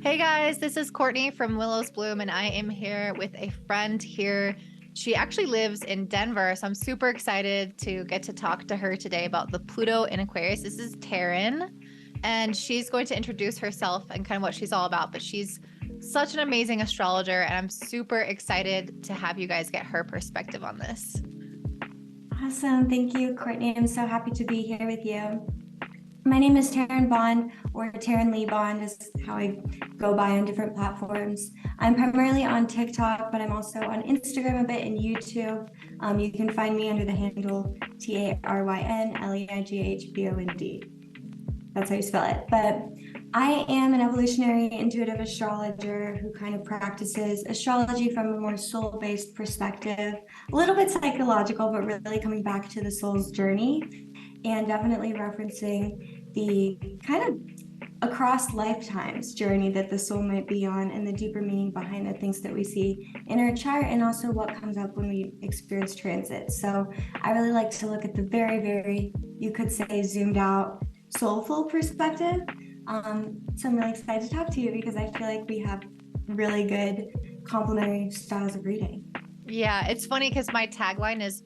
Hey guys, this is Courtney from Willow's Bloom, and I am here with a friend here. She actually lives in Denver, so I'm super excited to get to talk to her today about the Pluto in Aquarius. This is Taryn, and she's going to introduce herself and kind of what she's all about, but she's such an amazing astrologer, and I'm super excited to have you guys get her perspective on this. Awesome. Thank you, Courtney. I'm so happy to be here with you. My name is Taryn Bond, or Taryn Lee Bond is how I go by on different platforms. I'm primarily on TikTok, but I'm also on Instagram a bit and YouTube. You can find me under the handle TarynLeighabond. That's how you spell it. But I am an evolutionary intuitive astrologer who kind of practices astrology from a more soul-based perspective, a little bit psychological, but really coming back to the soul's journey and definitely referencing the kind of across lifetimes journey that the soul might be on and the deeper meaning behind the things that we see in our chart and also what comes up when we experience transit. So I really like to look at the very, you could say, zoomed out, soulful perspective. So I'm really excited to talk to you because I feel like we have really good complementary styles of reading. Yeah, it's funny because my tagline is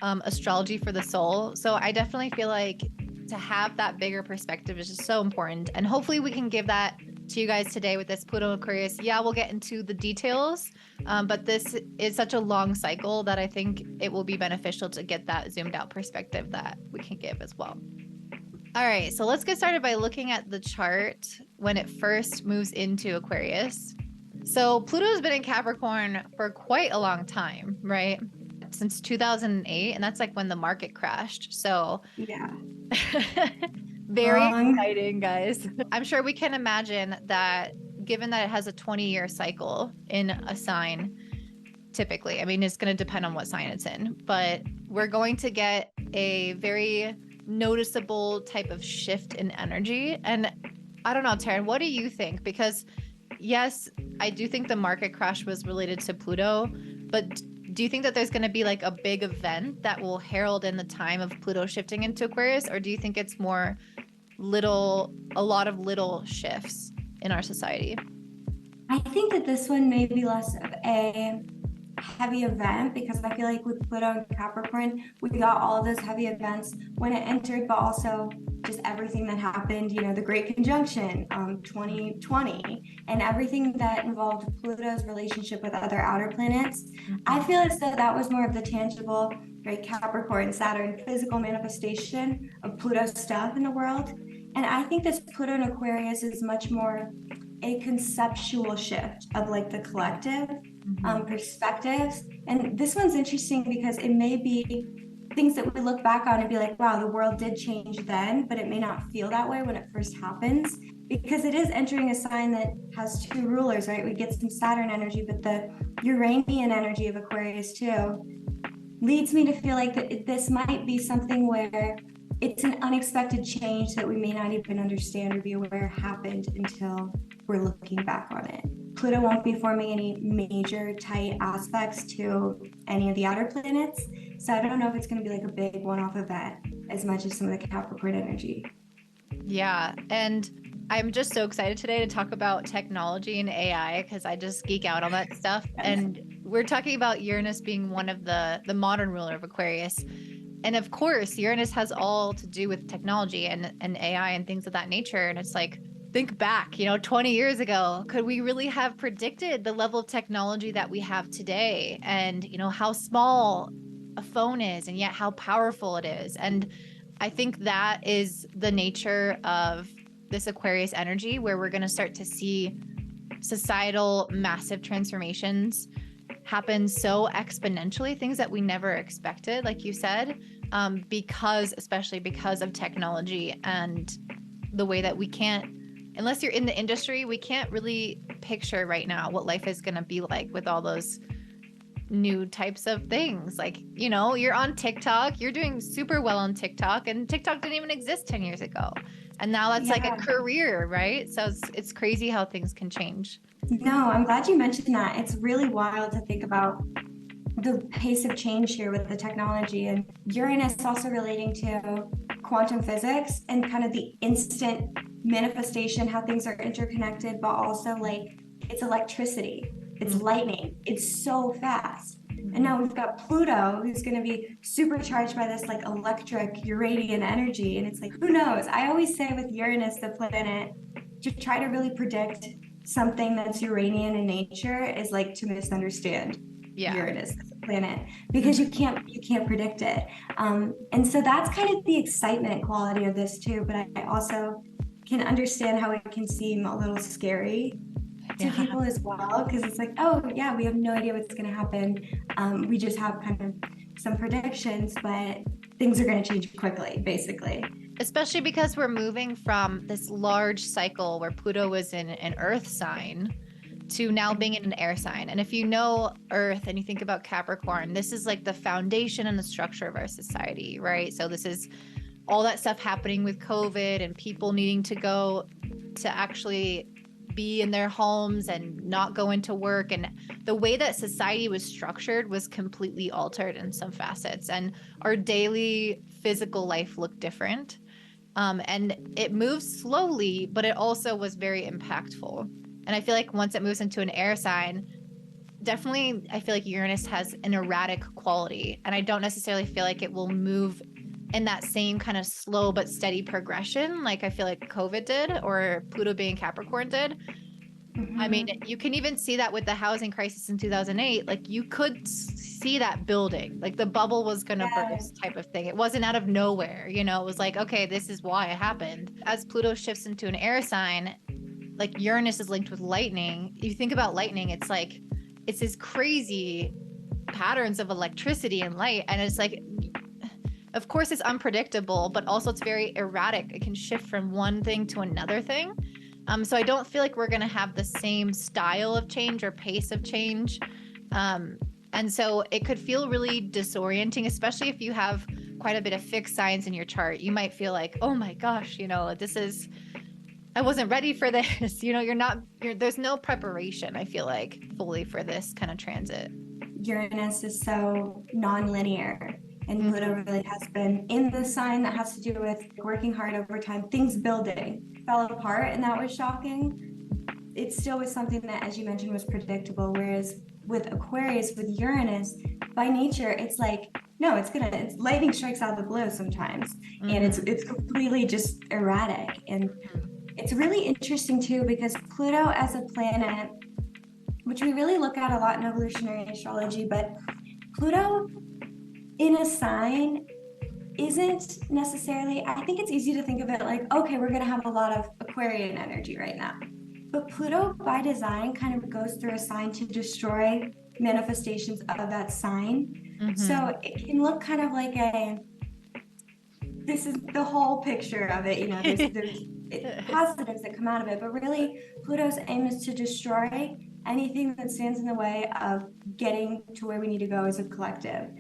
astrology for the soul. So I definitely feel like to have that bigger perspective is just so important. And hopefully we can give that to you guys today with this Pluto Aquarius. Yeah, we'll get into the details, but this is such a long cycle that I think it will be beneficial to get that zoomed out perspective that we can give as well. All right, so let's get started by looking at the chart when it first moves into Aquarius. So Pluto's been in Capricorn for quite a long time, right? Since 2008, and that's like when the market crashed. So yeah, very exciting, guys. I'm sure we can imagine that given that it has a 20-year cycle in a sign, typically, I mean, it's going to depend on what sign it's in, but we're going to get a very noticeable type of shift in energy. And I don't know, Taryn, what do you think? Because yes, I do think the market crash was related to Pluto, but do you think that there's going to be like a big event that will herald in the time of Pluto shifting into Aquarius? Or do you think it's more a lot of little shifts in our society? I think that this one may be less of a heavy event because I feel like with Pluto and Capricorn, we got all of those heavy events when it entered, but also just everything that happened, the Great Conjunction, 2020, and everything that involved Pluto's relationship with other outer planets. I feel as though that was more of the tangible, right, Capricorn, Saturn, physical manifestation of Pluto's stuff in the world. And I think this Pluto in Aquarius is much more a conceptual shift of like the collective perspectives. And this one's interesting because it may be things that we look back on and be like, wow, the world did change then, but it may not feel that way when it first happens because it is entering a sign that has two rulers, right? We get some Saturn energy, but the Uranian energy of Aquarius too leads me to feel like that this might be something where it's an unexpected change that we may not even understand or be aware happened until we're looking back on it. Pluto won't be forming any major tight aspects to any of the outer planets. So I don't know if it's going to be like a big one-off event as much as some of the Capricorn energy. Yeah. And I'm just so excited today to talk about technology and AI because I just geek out on that stuff. Yes. And we're talking about Uranus being one of the modern ruler of Aquarius. And of course, Uranus has all to do with technology and AI and things of that nature. And it's like, think back, 20 years ago, could we really have predicted the level of technology that we have today? And, how small a phone is and yet how powerful it is. And I think that is the nature of this Aquarius energy, where we're going to start to see societal massive transformations happen so exponentially, things that we never expected, like you said, especially because of technology and the way that we can't, unless you're in the industry, we can't really picture right now what life is going to be like with all those new types of things. Like, you're on TikTok, you're doing super well on TikTok, and TikTok didn't even exist 10 years ago. And now that's like a career, right? So it's crazy how things can change. No, I'm glad you mentioned that. It's really wild to think about the pace of change here with the technology, and Uranus also relating to quantum physics and kind of the instant manifestation, how things are interconnected, but also like it's electricity, it's lightning, it's so fast. And now we've got Pluto, who's going to be supercharged by this like electric Uranian energy. And it's like, who knows? I always say with Uranus, the planet, to try to really predict something that's Uranian in nature is like to misunderstand Uranus as a planet, because you can't predict it. And so that's kind of the excitement quality of this too. But I also can understand how it can seem a little scary to people as well, because it's like, oh yeah, we have no idea what's going to happen. We just have kind of some predictions, but things are going to change quickly, basically. Especially because we're moving from this large cycle where Pluto was in an earth sign to now being in an air sign. And if you know Earth and you think about Capricorn, this is like the foundation and the structure of our society, right? So this is all that stuff happening with COVID and people needing to go to actually be in their homes and not go into work. And the way that society was structured was completely altered in some facets. And our daily physical life looked different. And it moves slowly, but it also was very impactful. And I feel like once it moves into an air sign, definitely I feel like Uranus has an erratic quality. And I don't necessarily feel like it will move in that same kind of slow but steady progression like I feel like COVID did or Pluto being Capricorn did. I mean, you can even see that with the housing crisis in 2008. Like you could see that building, like the bubble was going to burst type of thing. It wasn't out of nowhere. You know, it was like, okay, this is why it happened. As Pluto shifts into an air sign, like Uranus is linked with lightning. You think about lightning, it's like, it's this crazy patterns of electricity and light. And it's like, of course it's unpredictable, but also it's very erratic. It can shift from one thing to another thing. So I don't feel like we're going to have the same style of change or pace of change. And so it could feel really disorienting, especially if you have quite a bit of fixed signs in your chart. You might feel like, oh my gosh, you know, I wasn't ready for this. You know, there's no preparation, I feel like, fully for this kind of transit. Uranus is so non-linear. And Pluto really has been in the sign that has to do with working hard over time, things building, fell apart, and that was shocking. It still was something that, as you mentioned, was predictable. Whereas with Aquarius, with Uranus, by nature, it's like, no, it's lightning strikes out of the blue sometimes. And it's completely just erratic. And it's really interesting too, because Pluto as a planet, which we really look at a lot in evolutionary astrology, but Pluto in a sign isn't necessarily, I think it's easy to think of it like, okay, we're going to have a lot of Aquarian energy right now. But Pluto by design kind of goes through a sign to destroy manifestations of that sign. So it can look kind of like this is the whole picture of it, you know, there's positives that come out of it, but really Pluto's aim is to destroy anything that stands in the way of getting to where we need to go as a collective.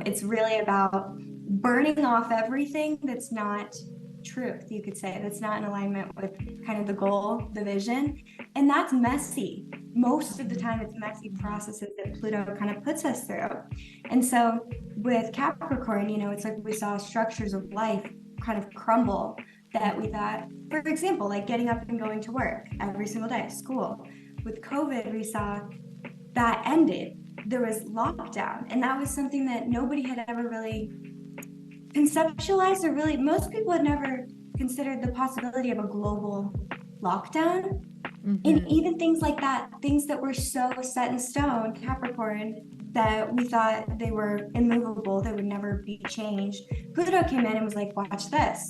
It's really about burning off everything that's not truth, you could say, that's not in alignment with kind of the goal, the vision. And that's messy. Most of the time it's messy processes that Pluto kind of puts us through. And so with Capricorn, you know, it's like we saw structures of life kind of crumble that we thought, for example, like getting up and going to work every single day, school. With COVID, we saw that ended. There was lockdown, and that was something that nobody had ever really conceptualized, or really most people had never considered the possibility of a global lockdown. And even things like that, things that were so set in stone, Capricorn, that we thought they were immovable, they would never be changed. Pluto came in and was like, watch this,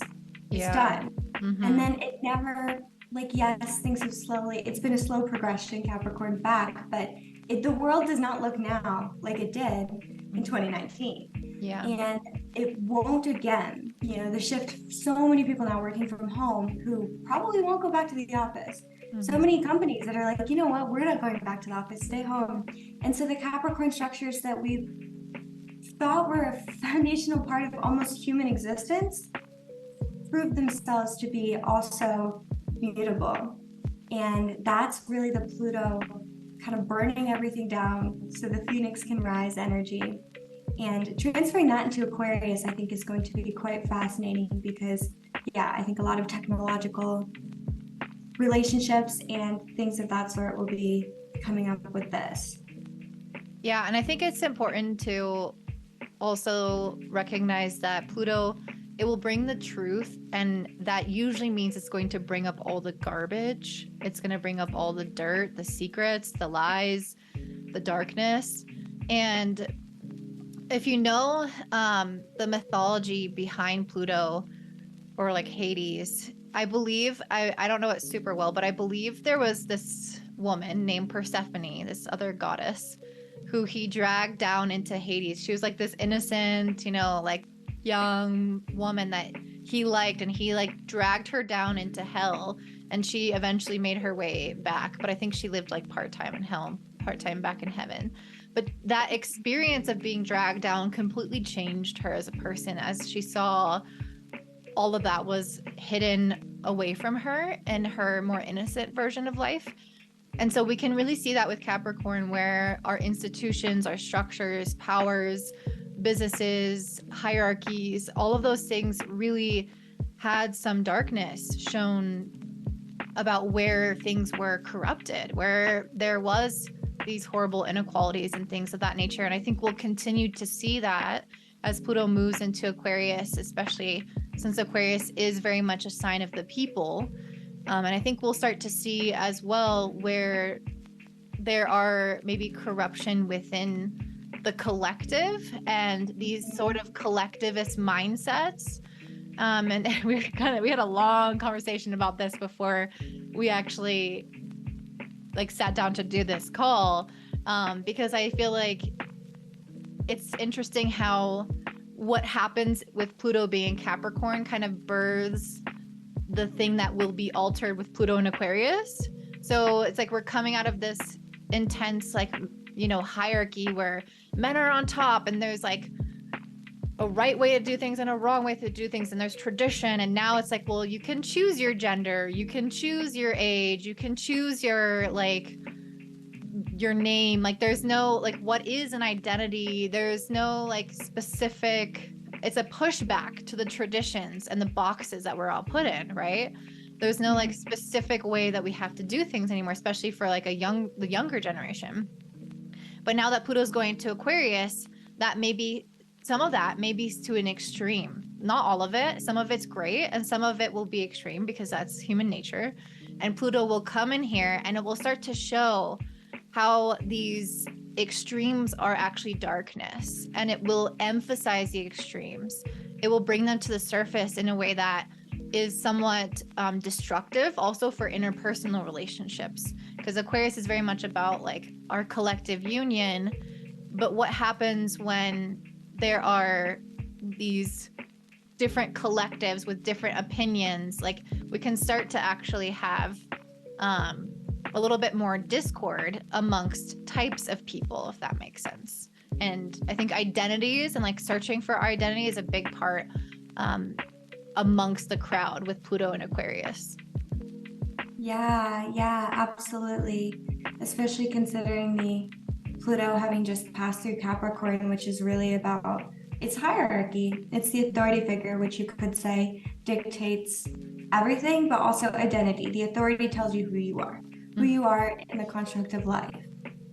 it's done. And then it never, like, yes, things have it's been a slow progression, Capricorn back, but the world does not look now like it did in 2019. And it won't again. You know, the shift, so many people now working from home who probably won't go back to the office. So many companies that are like, you know what, we're not going back to the office, stay home. And so the Capricorn structures that we thought were a foundational part of almost human existence proved themselves to be also mutable. And that's really the Pluto kind of burning everything down so the phoenix can rise energy. And transferring that into Aquarius, I think, is going to be quite fascinating because, yeah, I think a lot of technological relationships and things of that sort will be coming up with this. Yeah, and I think it's important to also recognize that Pluto, it will bring the truth, and that usually means it's going to bring up all the garbage. It's going to bring up all the dirt, the secrets, the lies, the darkness. And if you know the mythology behind Pluto, or like Hades, I believe, I don't know it super well, but I believe there was this woman named Persephone, this other goddess, who he dragged down into Hades. She was like this innocent, like young woman that he liked, and he like dragged her down into hell, and she eventually made her way back. But I think she lived like part-time in hell, part-time back in heaven. But that experience of being dragged down completely changed her as a person, as she saw all of that was hidden away from her in her more innocent version of life. And so we can really see that with Capricorn, where our institutions, our structures, powers, businesses, hierarchies, all of those things really had some darkness shown about where things were corrupted, where there was these horrible inequalities and things of that nature. And I think we'll continue to see that as Pluto moves into Aquarius, especially since Aquarius is very much a sign of the people. And I think we'll start to see as well where there are maybe corruption within the collective and these sort of collectivist mindsets. And we had a long conversation about this before we actually like sat down to do this call, because I feel like it's interesting how what happens with Pluto being Capricorn kind of births the thing that will be altered with Pluto in Aquarius. So it's like we're coming out of this intense hierarchy where men are on top, and there's like a right way to do things and a wrong way to do things, and there's tradition. And now it's like, well, you can choose your gender, you can choose your age, you can choose your name. Like there's no like what is an identity, there's no like specific, it's a pushback to the traditions and the boxes that we're all put in, right? There's no like specific way that we have to do things anymore, especially for like the younger generation. But now that Pluto's going to Aquarius, that maybe some of that may be to an extreme. Not all of it. Some of it's great, and some of it will be extreme because that's human nature. And Pluto will come in here, and it will start to show how these extremes are actually darkness, and it will emphasize the extremes. It will bring them to the surface in a way that is somewhat destructive also for interpersonal relationships, because Aquarius is very much about like our collective union. But what happens when there are these different collectives with different opinions? Like we can start to actually have a little bit more discord amongst types of people, if that makes sense. And I think identities and like searching for our identity is a big part amongst the crowd with Pluto and Aquarius. Yeah, absolutely. Especially considering the Pluto having just passed through Capricorn, which is really about its hierarchy. It's the authority figure, which you could say dictates everything, but also identity. The authority tells you who you are in the construct of life.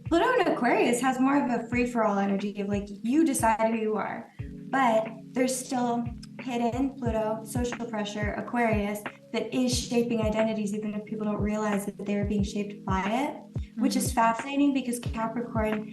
Pluto in Aquarius has more of a free-for-all energy of like you decide who you are, but there's still hidden Pluto, social pressure, Aquarius that is shaping identities, even if people don't realize that they're being shaped by it, which is fascinating because Capricorn,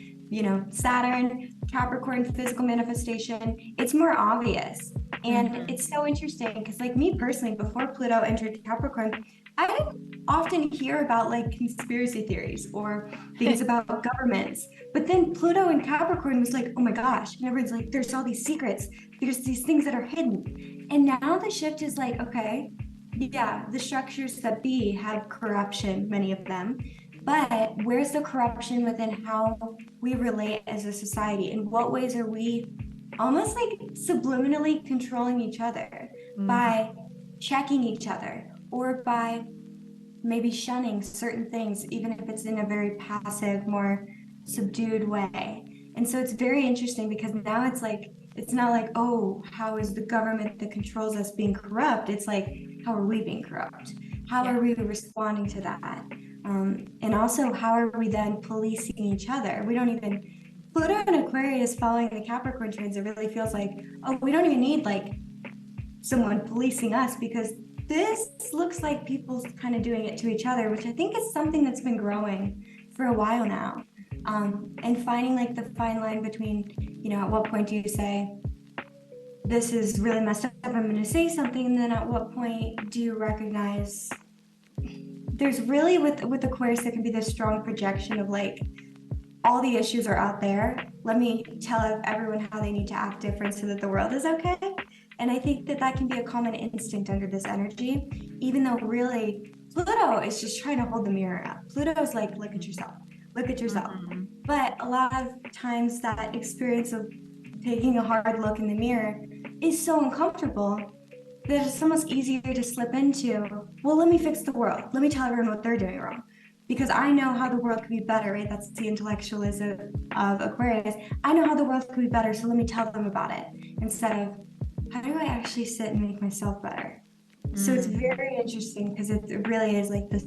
Saturn, Capricorn physical manifestation, it's more obvious. And it's so interesting because like me personally, before Pluto entered Capricorn, I didn't often hear about like conspiracy theories or things about governments. But then Pluto and Capricorn was like, oh my gosh, and everyone's like, there's all these secrets, there's these things that are hidden. And now the shift is like, okay, yeah, the structures that be have corruption, many of them. But where's the corruption within how we relate as a society? In what ways are we almost like subliminally controlling each other by checking each other, or by maybe shunning certain things, even if it's in a very passive, more subdued way? And so it's very interesting because now it's like, it's not like, oh, how is the government that controls us being corrupt? It's like, how are we being corrupt? how are we responding to that? And also, how are we then policing each other? We don't even, Pluto and Aquarius following the Capricorn transit really feels like, oh, we don't even need like someone policing us, because this looks like people kind of doing it to each other, which I think is something that's been growing for a while now. And finding like the fine line between, you know, at what point do you say, this is really messed up, I'm going to say something, and then at what point do you recognize there's really with Aquarius there can be this strong projection of like all the issues are out there, let me tell everyone how they need to act different so that the world is okay. And I think that that can be a common instinct under this energy, even though really Pluto is just trying to hold the mirror up. Pluto's like, look at yourself, look at yourself. Mm-hmm. But a lot of times that experience of taking a hard look in the mirror is so uncomfortable that it's almost easier to slip into, well, let me fix the world. Let me tell everyone what they're doing wrong, because I know how the world could be better, right? That's the intellectualism of Aquarius. I know how the world could be better, so let me tell them about it, instead of, how do I actually sit and make myself better? So it's very interesting, because it really is like this,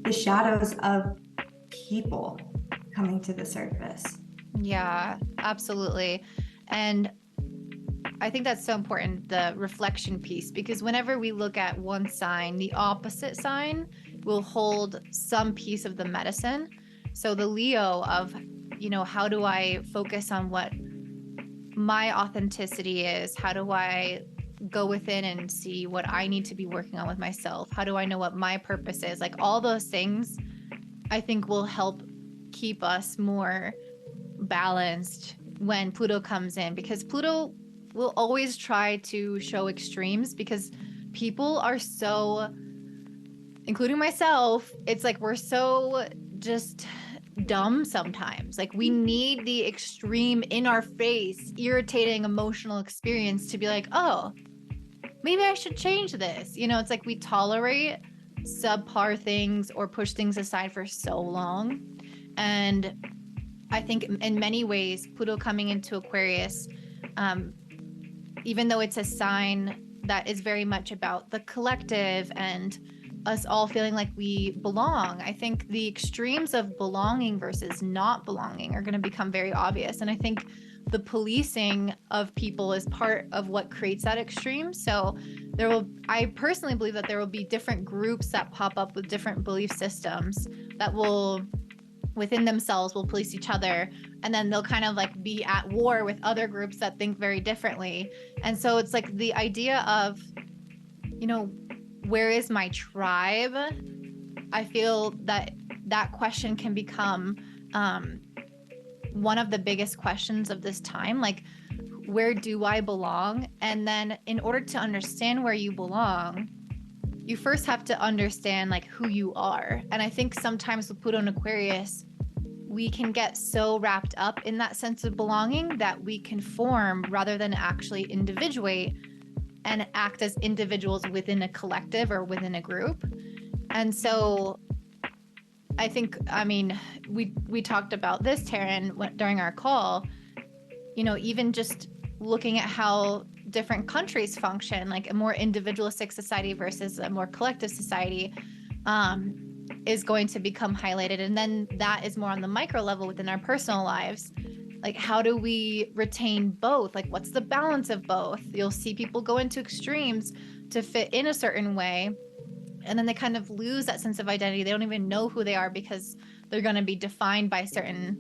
the shadows of people coming to the surface. Yeah, absolutely. And I think that's so important, the reflection piece, because whenever we look at one sign, the opposite sign will hold some piece of the medicine. So the Leo of, you know, how do I focus on what my authenticity is? How do I go within and see what I need to be working on with myself? How do I know what my purpose is? Like all those things, I think will help keep us more balanced when Pluto comes in, because Pluto will always try to show extremes, because people are so, including myself, it's like we're so just dumb sometimes. Like we need the extreme in our face, irritating emotional experience to be like, oh, maybe I should change this. You know, it's like we tolerate subpar things or push things aside for so long. And I think in many ways, Pluto coming into Aquarius, even though it's a sign that is very much about the collective and us all feeling like we belong, I think the extremes of belonging versus not belonging are going to become very obvious. And I think the policing of people is part of what creates that extreme. So I personally believe that there will be different groups that pop up with different belief systems that will, within themselves, will police each other, and then they'll kind of like be at war with other groups that think very differently. And so it's like the idea of, you know, where is my tribe? I feel that that question can become one of the biggest questions of this time. Like, where do I belong? And then in order to understand where you belong, you first have to understand like who you are. And I think sometimes with Pluto and Aquarius, we can get so wrapped up in that sense of belonging that we conform rather than actually individuate and act as individuals within a collective or within a group. And so I think, I mean, we talked about this, Taryn, during our call, you know, even just looking at how different countries function, like a more individualistic society versus a more collective society, is going to become highlighted. And then that is more on the micro level within our personal lives. Like, how do we retain both? Like, what's the balance of both? You'll see people go into extremes to fit in a certain way, and then they kind of lose that sense of identity. They don't even know who they are because they're going to be defined by certain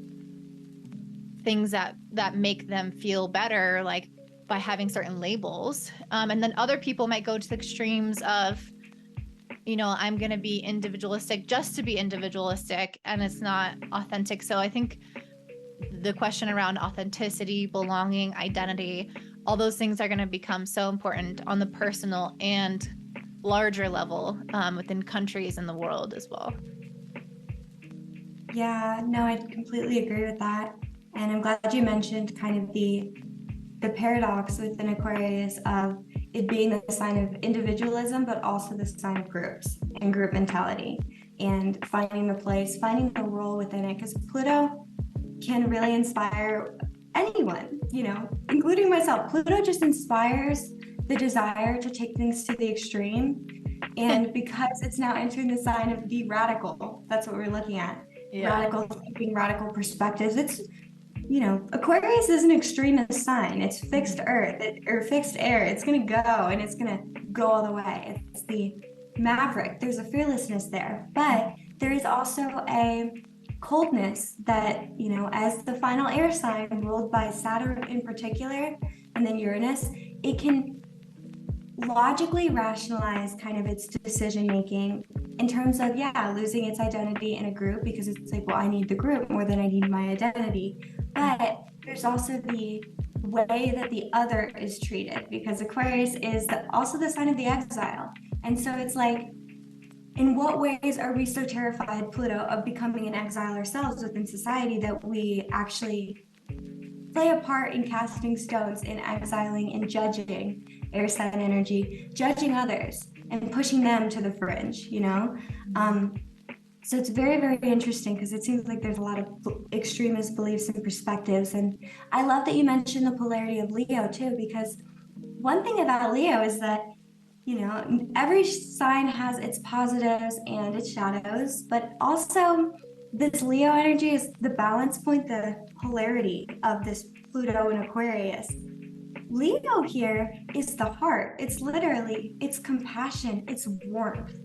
things that make them feel better, like by having certain labels. And then other people might go to the extremes of, you know, I'm going to be individualistic just to be individualistic, and it's not authentic. So I think the question around authenticity, belonging, identity, all those things are going to become so important on the personal and larger level within countries in the world as well. Yeah, no, I completely agree with that. And I'm glad you mentioned kind of the paradox within Aquarius of it being the sign of individualism, but also the sign of groups and group mentality, and finding the place, finding the role within it. Because Pluto can really inspire anyone, you know, including myself. Pluto just inspires the desire to take things to the extreme. And because it's now entering the sign of the radical, that's what we're looking at. Yeah. Radical thinking, radical perspectives. It's, Aquarius is an extremist sign. It's fixed earth or fixed air. It's going to go and it's going to go all the way. It's the maverick. There's a fearlessness there. But there is also a coldness that, as the final air sign ruled by Saturn in particular, and then Uranus, it can logically rationalize kind of its decision making in terms of losing its identity in a group, because it's like, well, I need the group more than I need my identity. But there's also the way that the other is treated, because Aquarius is also the sign of the exile. And so it's like, in what ways are we so terrified, Pluto, of becoming an exile ourselves within society that we actually play a part in casting stones, in exiling and judging air sign energy, judging others and pushing them to the fringe, So it's very, very interesting, because it seems like there's a lot of extremist beliefs and perspectives. And I love that you mentioned the polarity of Leo too, because one thing about Leo is that, every sign has its positives and its shadows, but also this Leo energy is the balance point, the polarity of this Pluto and Aquarius. Leo here is the heart. It's compassion, it's warmth.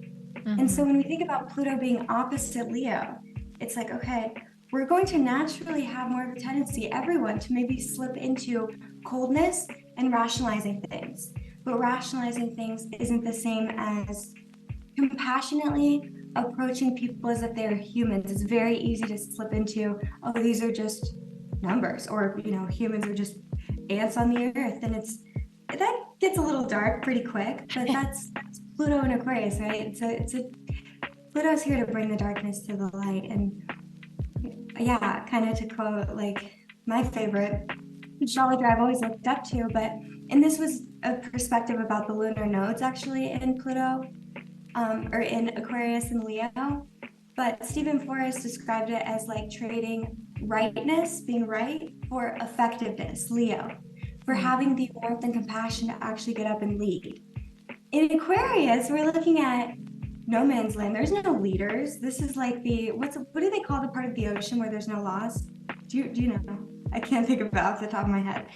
And so when we think about Pluto being opposite Leo, it's like, okay, we're going to naturally have more of a tendency, everyone, to maybe slip into coldness and rationalizing things. But rationalizing things isn't the same as compassionately approaching people as if they're humans. It's very easy to slip into, oh, these are just numbers, or, humans are just ants on the earth. And that gets a little dark pretty quick, but that's Pluto and Aquarius, right? So Pluto's here to bring the darkness to the light. And kind of to quote like my favorite astrologer I've always looked up to, and this was a perspective about the lunar nodes actually in Pluto, or in Aquarius and Leo. But Stephen Forrest described it as like trading rightness, being right, for effectiveness, Leo, for having the warmth and compassion to actually get up and lead. In Aquarius, we're looking at no man's land. There's no leaders. This is like what do they call the part of the ocean where there's no laws? Do you know? I can't think of it off the top of my head.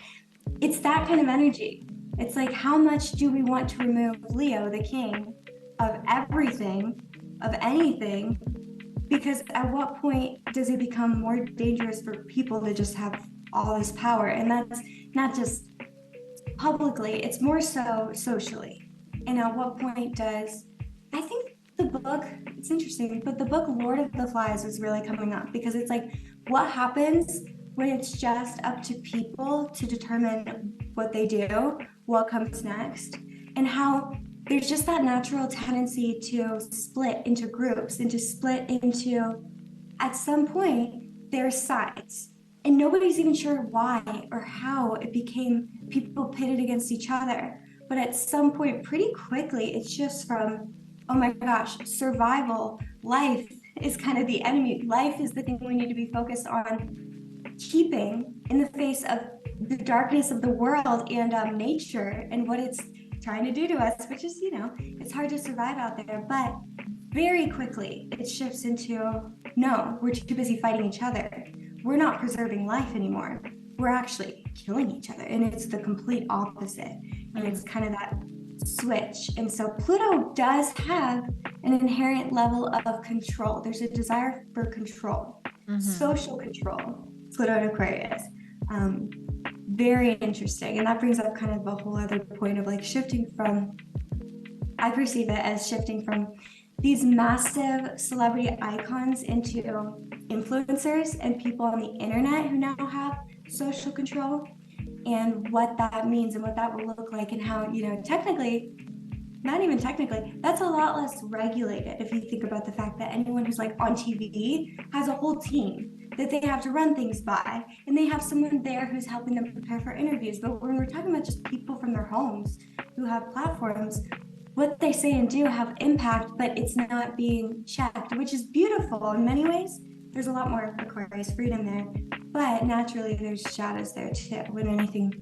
It's that kind of energy. It's like, how much do we want to remove Leo, the king of everything, of anything? Because at what point does it become more dangerous for people to just have all this power? And that's not just publicly, it's more so socially. And at what point I think the book, it's interesting, but the book Lord of the Flies was really coming up, because it's like, what happens when it's just up to people to determine what they do, what comes next, and how there's just that natural tendency to split into groups and to split into, at some point, their sides. And nobody's even sure why or how it became people pitted against each other. But at some point, pretty quickly, it's just from, oh my gosh, survival, life is kind of the enemy. Life is the thing we need to be focused on keeping in the face of the darkness of the world and nature and what it's trying to do to us, which is, it's hard to survive out there. But very quickly, it shifts into, no, we're too busy fighting each other. We're not preserving life anymore. We're actually killing each other. And it's the complete opposite. And it's kind of that switch. And so Pluto does have an inherent level of control. There's a desire for control, social control, Pluto and Aquarius. Very interesting. And that brings up kind of a whole other point of like shifting from, I perceive it as shifting from these massive celebrity icons into influencers and people on the internet who now have social control, and what that means and what that will look like, and how, technically, not even technically, that's a lot less regulated if you think about the fact that anyone who's like on TV has a whole team that they have to run things by, and they have someone there who's helping them prepare for interviews. But when we're talking about just people from their homes who have platforms, what they say and do have impact, but it's not being checked, which is beautiful in many ways. There's a lot more Aquarius freedom there, but naturally there's shadows there too when anything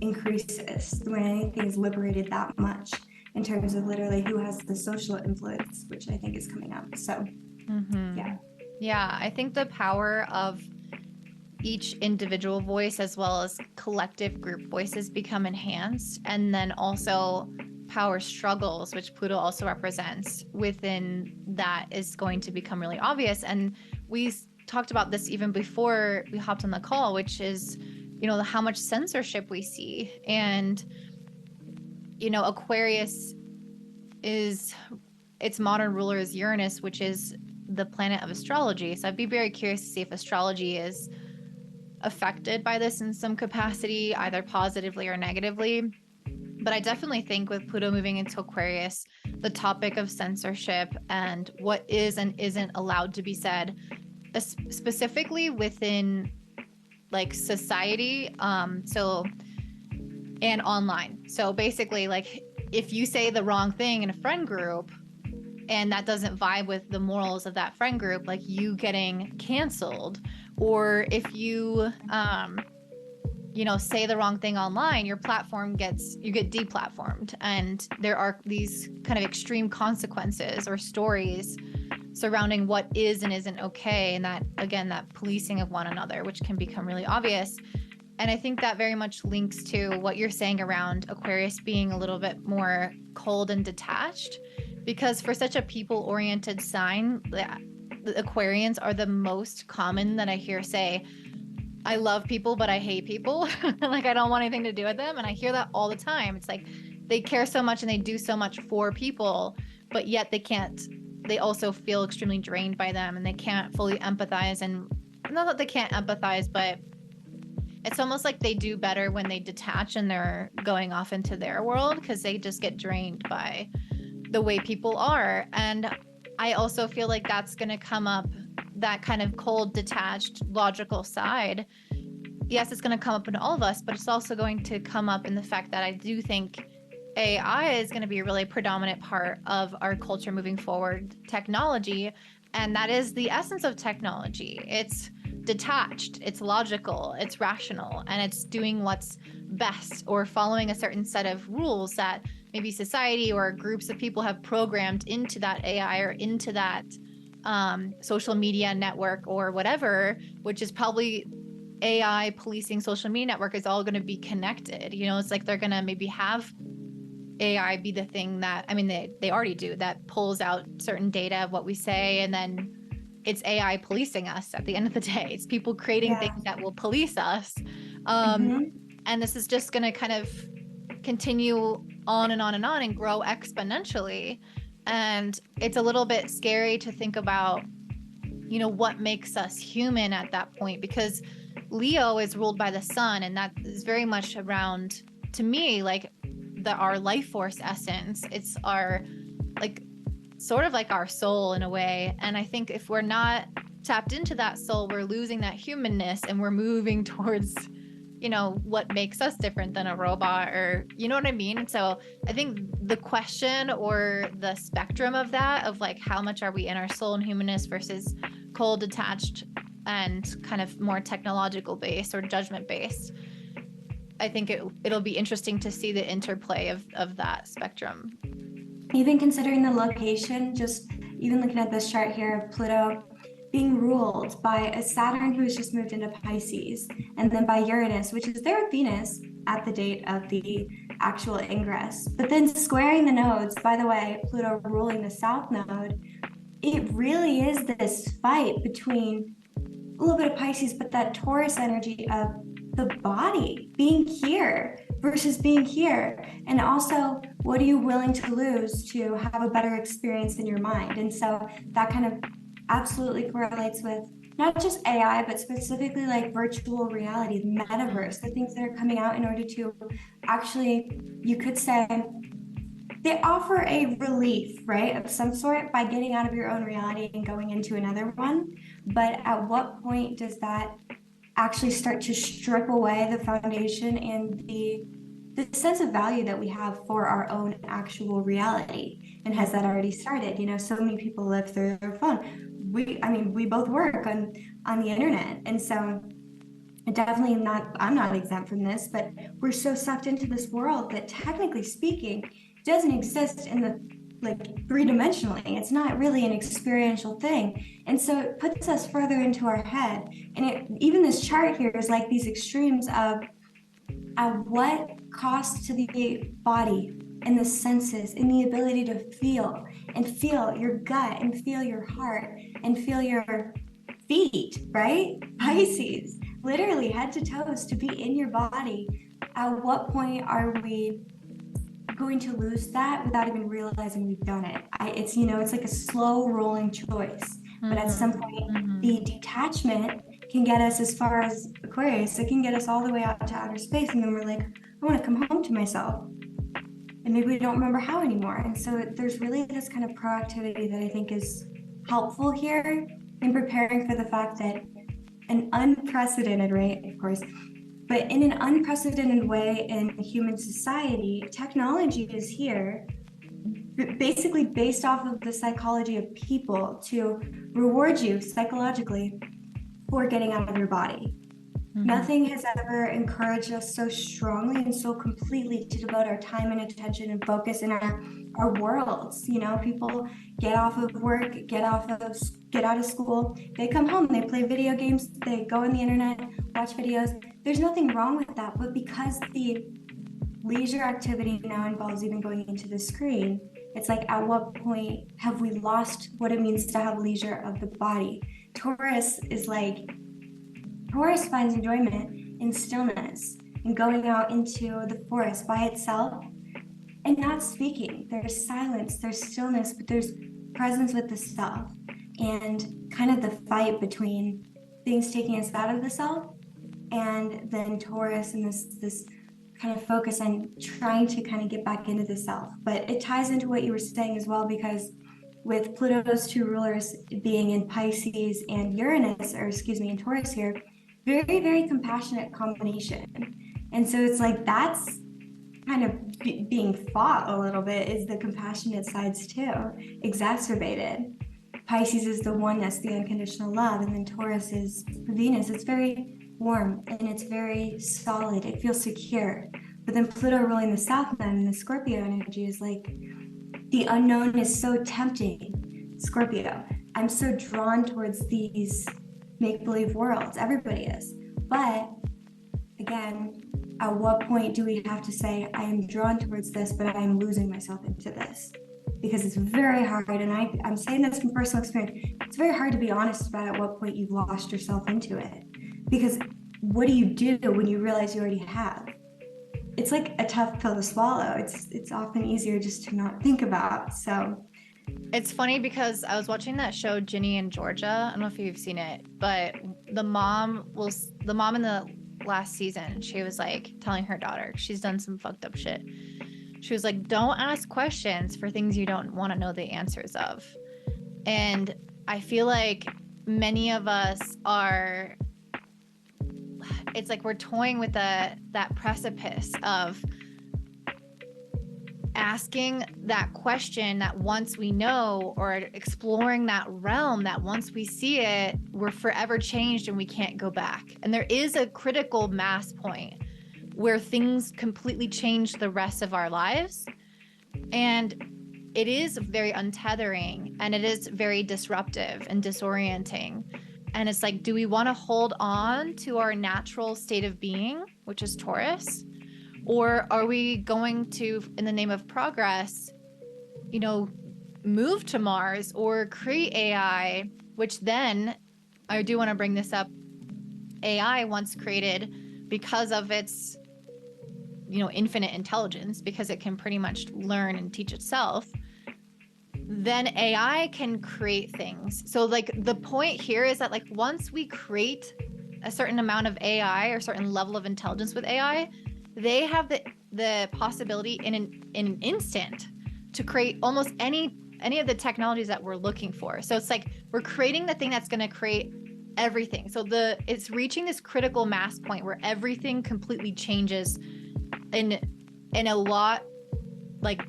increases, when anything is liberated that much. in terms of literally who has the social influence, which I think is coming up. So yeah. Yeah, I think the power of each individual voice as well as collective group voices become enhanced. And then also power struggles, which Pluto also represents within that, is going to become really obvious. And we talked about this even before we hopped on the call, which is, you know, how much censorship we see. And, you know, Aquarius is, its modern ruler is Uranus, which is the planet of astrology. So I'd be very curious to see if astrology is affected by this in some capacity, either positively or negatively. But I definitely think with Pluto moving into Aquarius, the topic of censorship and what is and isn't allowed to be said, specifically within like society, and online. So basically, like, if you say the wrong thing in a friend group and that doesn't vibe with the morals of that friend group, like you getting canceled, or if you you know, say the wrong thing online, your platform you get deplatformed. And there are these kind of extreme consequences or stories surrounding what is and isn't okay, and that, again, that policing of one another, which can become really obvious. And I think that very much links to what you're saying around Aquarius being a little bit more cold and detached, because for such a people-oriented sign, the Aquarians are the most common that I hear say, I love people, but I hate people. Like, I don't want anything to do with them. And I hear that all the time. It's like they care so much and they do so much for people, but yet they also feel extremely drained by them, and they can't fully empathize. And not that they can't empathize, but it's almost like they do better when they detach and they're going off into their world, because they just get drained by the way people are. And I also feel like that's going to come up, that kind of cold, detached, logical side. Yes, it's going to come up in all of us, but it's also going to come up in the fact that I do think AI is going to be a really predominant part of our culture moving forward, technology. And that is the essence of technology. It's detached, it's logical, it's rational, and it's doing what's best or following a certain set of rules that maybe society or groups of people have programmed into that AI or into that social media network or whatever, which is probably AI policing social media network, is all going to be connected. You know, it's like they're going to maybe have AI be the thing that, I mean, they already do, that pulls out certain data of what we say, and then it's AI policing us at the end of the day. It's people creating things that will police us. And this is just going to kind of continue on and on and on and grow exponentially. And it's a little bit scary to think about, you know, what makes us human at that point, because Leo is ruled by the sun, and that is very much around, to me, like our life force essence. It's our, like, sort of like our soul in a way. And I think if we're not tapped into that soul, we're losing that humanness, and we're moving towards, you know, what makes us different than a robot, or, you know what I mean? And so I think the question or the spectrum of that, of like, how much are we in our soul and humanness versus cold, detached, and kind of more technological based or judgment based, I think it'll be interesting to see the interplay of that spectrum. Even considering the location, just even looking at this chart here of Pluto being ruled by a Saturn who has just moved into Pisces, and then by Uranus, which is their Venus at the date of the actual ingress. But then squaring the nodes, by the way, Pluto ruling the South node, it really is this fight between a little bit of Pisces, but that Taurus energy of the body being here versus being here. And also, what are you willing to lose to have a better experience in your mind? And so that kind of absolutely correlates with not just AI, but specifically like virtual reality, the metaverse, the things that are coming out in order to actually, you could say, they offer a relief, right, of some sort by getting out of your own reality and going into another one. But at what point does that actually start to strip away the foundation and the sense of value that we have for our own actual reality? And has that already started? You know, so many people live through their phone. We both work on the internet, and so definitely I'm not exempt from this, but we're so sucked into this world that, technically speaking, doesn't exist in the like three-dimensionally. It's not really an experiential thing. And so it puts us further into our head. And even this chart here is like these extremes of at what cost to the body and the senses and the ability to feel and feel your gut and feel your heart and feel your feet, right? Pisces, literally head to toes to be in your body. At what point are we going to lose that without even realizing we've done it? It's, it's like a slow rolling choice. But at some point, the detachment can get us as far as Aquarius. It can get us all the way out to outer space. And then we're like, I want to come home to myself. And maybe we don't remember how anymore. And so there's really this kind of proactivity that I think is helpful here in preparing for the fact that an unprecedented rate, of course, but in an unprecedented way in human society, technology is here basically based off of the psychology of people to reward you psychologically for getting out of your body. Nothing has ever encouraged us so strongly and so completely to devote our time and attention and focus in our worlds. People get off of work, get out of school, they come home, they play video games, they go on the internet, watch videos. There's nothing wrong with that, but because the leisure activity now involves even going into the screen, it's like, at what point have we lost what it means to have leisure of the body? Taurus finds enjoyment in stillness and going out into the forest by itself and not speaking. There's silence, there's stillness, but there's presence with the self and kind of the fight between things taking us out of the self and then Taurus and this kind of focus on trying to kind of get back into the self. But it ties into what you were saying as well, because with Pluto's two rulers being in Pisces and in Taurus here, very, very compassionate combination. And so it's like that's kind of being fought a little bit, is the compassionate sides too, exacerbated. Pisces is the oneness, the unconditional love, and then Taurus is Venus. It's very warm and it's very solid. It feels secure. But then Pluto ruling the South Node and the Scorpio energy is like, the unknown is so tempting. Scorpio, I'm so drawn towards these make-believe worlds. Everybody is. But again, at what point do we have to say, I am drawn towards this, but I am losing myself into this? Because it's very hard, and I'm saying this from personal experience, it's very hard to be honest about at what point you've lost yourself into it. Because what do you do when you realize you already have? It's like a tough pill to swallow. It's often easier just to not think about. So it's funny because I was watching that show Ginny and Georgia. I don't know if you've seen it, but the mom in the last season, she was like telling her daughter, she's done some fucked up shit. She was like, don't ask questions for things you don't want to know the answers of. And I feel like many of us are, it's like we're toying with that precipice of asking that question that once we know, or exploring that realm that once we see it, we're forever changed and we can't go back. And there is a critical mass point where things completely change the rest of our lives. And it is very untethering and it is very disruptive and disorienting. And it's like, do we want to hold on to our natural state of being, which is Taurus? Or are we going to, in the name of progress, move to Mars or create AI, which then, I do want to bring this up, AI once created, because of its, infinite intelligence, because it can pretty much learn and teach itself, then AI can create things. So like the point here is that like once we create a certain amount of AI or certain level of intelligence with AI, they have the possibility in an instant to create almost any of the technologies that we're looking for. So it's like we're creating the thing that's going to create everything. So it's reaching this critical mass point where everything completely changes in a lot like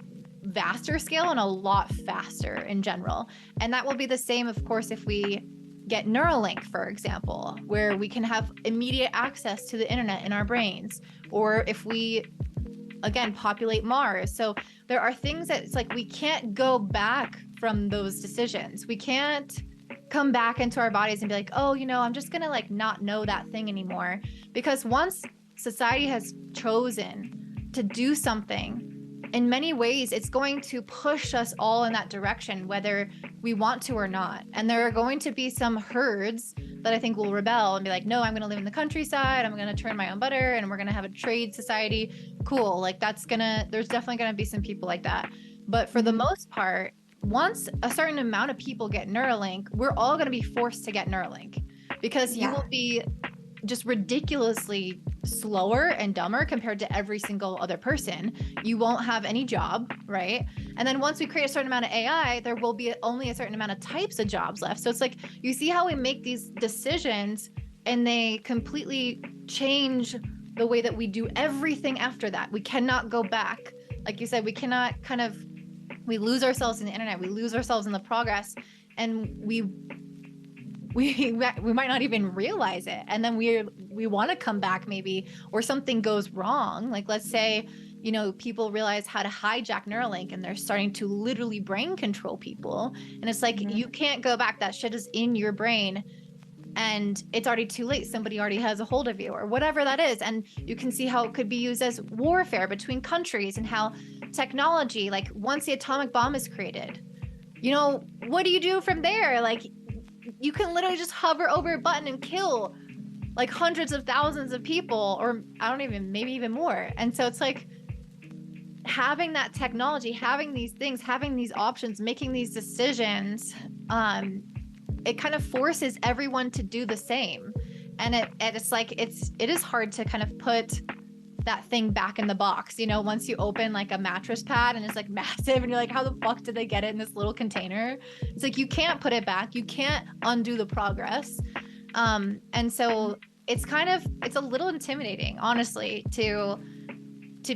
vaster scale and a lot faster in general. And that will be the same, of course, if we get Neuralink, for example, where we can have immediate access to the internet in our brains, or if we again, populate Mars. So there are things that it's like we can't go back from those decisions. We can't come back into our bodies and be like, oh, I'm just gonna like not know that thing anymore. Because once society has chosen to do something, in many ways, it's going to push us all in that direction, whether we want to or not. And there are going to be some herds that I think will rebel and be like, no, I'm going to live in the countryside. I'm going to turn my own butter and we're going to have a trade society. Cool. Like there's definitely going to be some people like that. But for the most part, once a certain amount of people get Neuralink, we're all going to be forced to get Neuralink because you will be just ridiculously slower and dumber compared to every single other person. You won't have any job, right? And then once we create a certain amount of AI, there will be only a certain amount of types of jobs left. So it's like, you see how we make these decisions and they completely change the way that we do everything after that. We cannot go back. Like you said, we cannot we lose ourselves in the internet. We lose ourselves in the progress, and we might not even realize it, and then we want to come back maybe, or something goes wrong. Like let's say people realize how to hijack Neuralink and they're starting to literally brain control people, and it's like you can't go back. That shit is in your brain and it's already too late. Somebody already has a hold of you or whatever that is. And you can see how it could be used as warfare between countries, and how technology, like once the atomic bomb is created, what do you do from there? Like you can literally just hover over a button and kill like hundreds of thousands of people, or maybe even more. And so it's like having that technology, having these things, having these options, making these decisions, it kind of forces everyone to do the same. And it's like, it is hard to kind of put that thing back in the box, once you open like a mattress pad and it's like massive and you're like, how the fuck did they get it in this little container? It's like, you can't put it back. You can't undo the progress. And so it's a little intimidating, honestly, to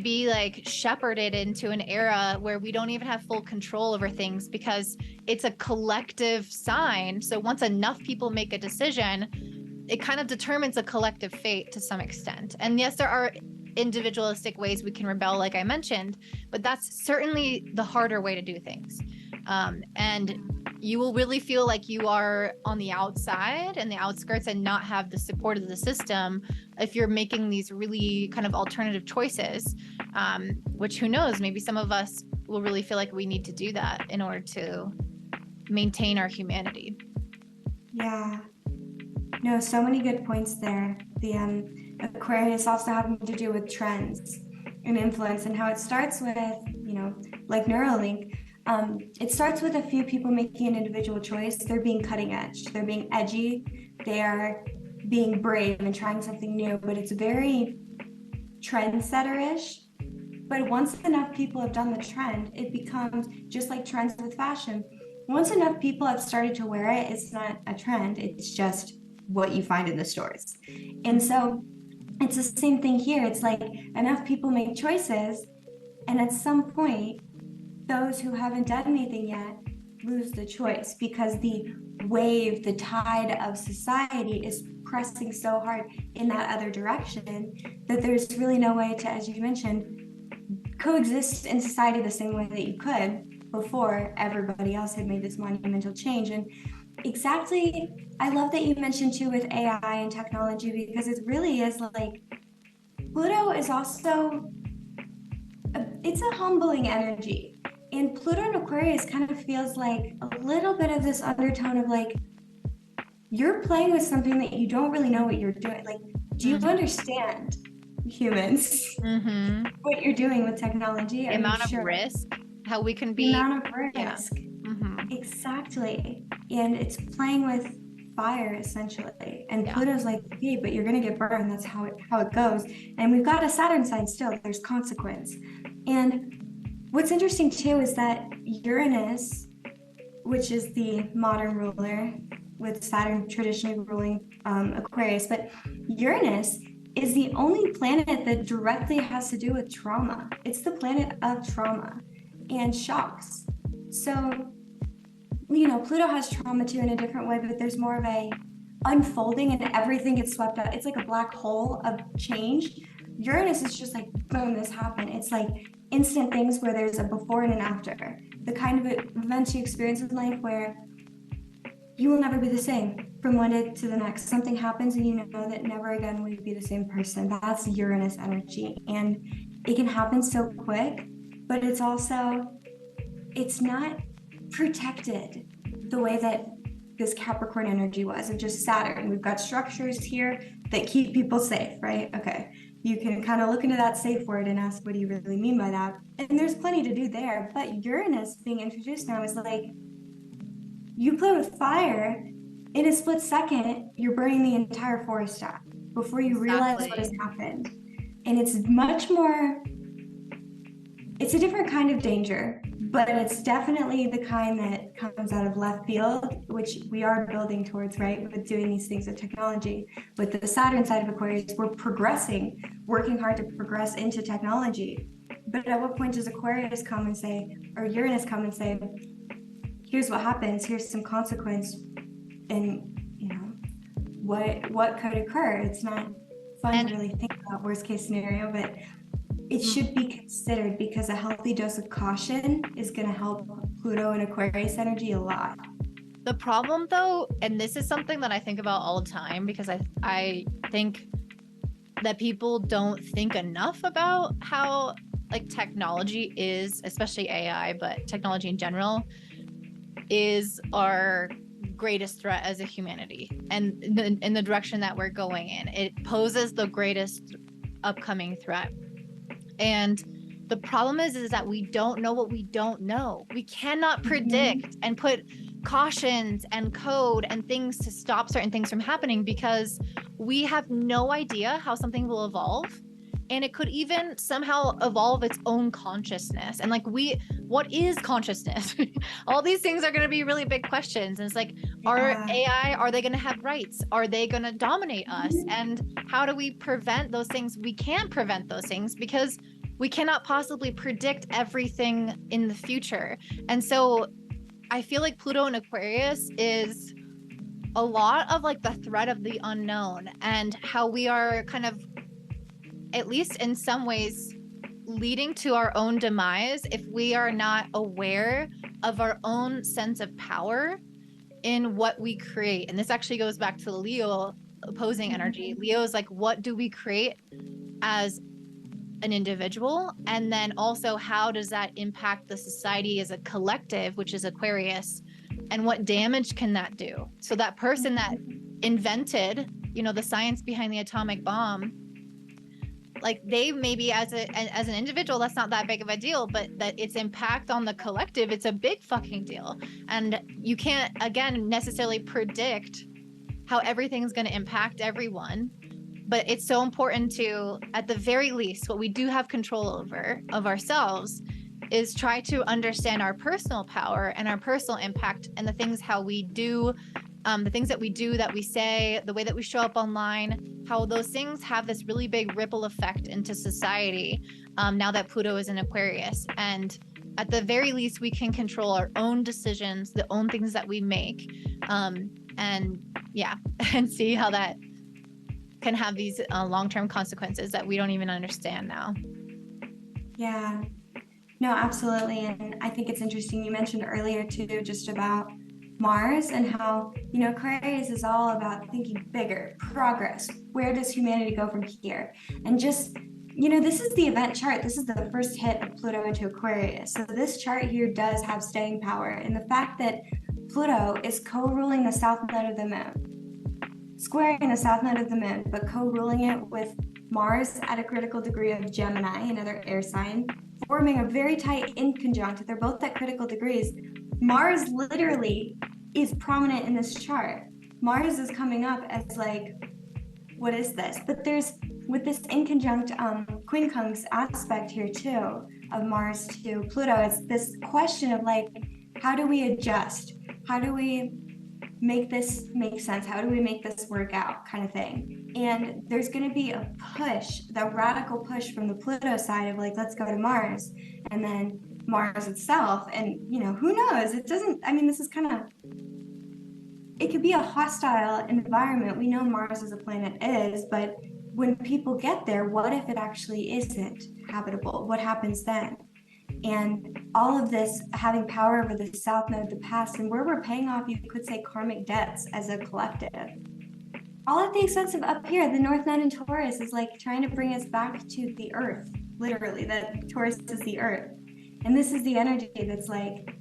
be like shepherded into an era where we don't even have full control over things, because it's a collective sign. So once enough people make a decision, it kind of determines a collective fate to some extent. And yes, there are individualistic ways we can rebel, like I mentioned, but that's certainly the harder way to do things. And you will really feel like you are on the outside and the outskirts and not have the support of the system if you're making these really kind of alternative choices, which, who knows, maybe some of us will really feel like we need to do that in order to maintain our humanity. Yeah. No, so many good points there. The Aquarius also having to do with trends and influence, and how it starts with, like Neuralink. It starts with a few people making an individual choice. They're being cutting edge. They're being edgy. They are being brave and trying something new, but it's very trendsetter-ish. But once enough people have done the trend, it becomes just like trends with fashion. Once enough people have started to wear it, it's not a trend. It's just what you find in the stores. And so it's the same thing here. It's like enough people make choices, and at some point, those who haven't done anything yet lose the choice, because the wave, the tide of society is pressing so hard in that other direction that there's really no way to, as you mentioned, coexist in society the same way that you could before everybody else had made this monumental change. And exactly, I love that you mentioned too with AI and technology, because it really is like Pluto is also it's a humbling energy. And Pluto and Aquarius kind of feels like a little bit of this undertone of like, you're playing with something that you don't really know what you're doing. Like, do you understand, humans, what you're doing with technology? The amount of risk, how we can be. The amount of risk. Yeah. Exactly. And it's playing with fire, essentially. And Pluto's like, hey, but you're going to get burned. That's how it goes. And we've got a Saturn sign still. There's consequence. And what's interesting too is that Uranus, which is the modern ruler, with Saturn traditionally ruling Aquarius, but Uranus is the only planet that directly has to do with trauma. It's the planet of trauma and shocks. So, Pluto has trauma too in a different way, but there's more of a unfolding and everything gets swept up. It's like a black hole of change. Uranus is just like, boom, this happened. It's like instant things where there's a before and an after. The kind of events you experience in life where you will never be the same from one day to the next. Something happens and you know that never again will you be the same person. That's Uranus energy. And it can happen so quick, but it's also, it's not protected the way that this Capricorn energy was of just Saturn. We've got structures here that keep people safe, right? Okay. You can kind of look into that safe word and ask, what do you really mean by that? And there's plenty to do there. But Uranus being introduced now is like, you play with fire, in a split second, you're burning the entire forest out before you realize what has happened. And it's much more, it's a different kind of danger, but it's definitely the kind that comes out of left field, which we are building towards, right? With doing these things with technology. With the Saturn side of Aquarius, we're progressing, working hard to progress into technology. But at what point does Aquarius come and say, or Uranus come and say, here's what happens, here's some consequence, and you know, what could occur? It's not fun to really think about worst case scenario, but it should be considered because a healthy dose of caution is going to help Pluto and Aquarius energy a lot. The problem though, and this is something that I think about all the time because I think that people don't think enough about how like technology is, especially AI, but technology in general is our greatest threat as a humanity, and in the direction that we're going in, it poses the greatest upcoming threat. And the problem is that we don't know what we don't know. We cannot predict and put cautions and code and things to stop certain things from happening because we have no idea how something will evolve. And it could even somehow evolve its own consciousness. And like, what is consciousness? All these things are going to be really big questions. And it's like, are AI, are they going to have rights? Are they going to dominate us? And how do we prevent those things? We can't prevent those things because we cannot possibly predict everything in the future. And so I feel like Pluto in Aquarius is a lot of like the threat of the unknown and how we are kind of, at least in some ways, leading to our own demise if we are not aware of our own sense of power in what we create. And this actually goes back to Leo opposing energy. Leo is like, what do we create as an individual? And then also, how does that impact the society as a collective, which is Aquarius? And what damage can that do? So that person that invented, you know, the science behind the atomic bomb, like they maybe as an individual, that's not that big of a deal, but that its impact on the collective, it's a big fucking deal. And you can't, again, necessarily predict how everything's going to impact everyone. But it's so important to, at the very least, what we do have control over of ourselves is try to understand our personal power and our personal impact and the things how we do, the things that we do, that we say, the way that we show up online, how those things have this really big ripple effect into society now that Pluto is in Aquarius. And at the very least, we can control our own decisions, the own things that we make, and yeah, and see how that can have these long-term consequences that we don't even understand now. Yeah, no, absolutely. And I think it's interesting. You mentioned earlier too, just about Mars and how, you know, Aquarius is all about thinking bigger, progress. Where does humanity go from here? And just, you know, this is the event chart. This is the first hit of Pluto into Aquarius. So this chart here does have staying power. And the fact that Pluto is co-ruling the south node of the moon, squaring the south node of the moon, but co-ruling it with Mars at a critical degree of Gemini, another air sign, forming a very tight inconjunct. They're both at critical degrees. Mars literally is prominent in this chart. Mars is coming up as like, what is this? But there's, with this inconjunct quincunx aspect here too, of Mars to Pluto, it's this question of like, how do we adjust? How do we make this make sense? How do we make this work out, kind of thing? And there's going to be a push, the radical push from the Pluto side of like, let's go to Mars, and then Mars itself. And, you know, who knows? It doesn't, I mean, this is kind of, it could be a hostile environment. We know Mars as a planet is, but when people get there, what if it actually isn't habitable? What happens then? And all of this having power over the South Node, the past, and where we're paying off, you could say, karmic debts as a collective. All at the expense of up here, the North Node in Taurus is like trying to bring us back to the earth, literally, that Taurus is the earth. And this is the energy that's like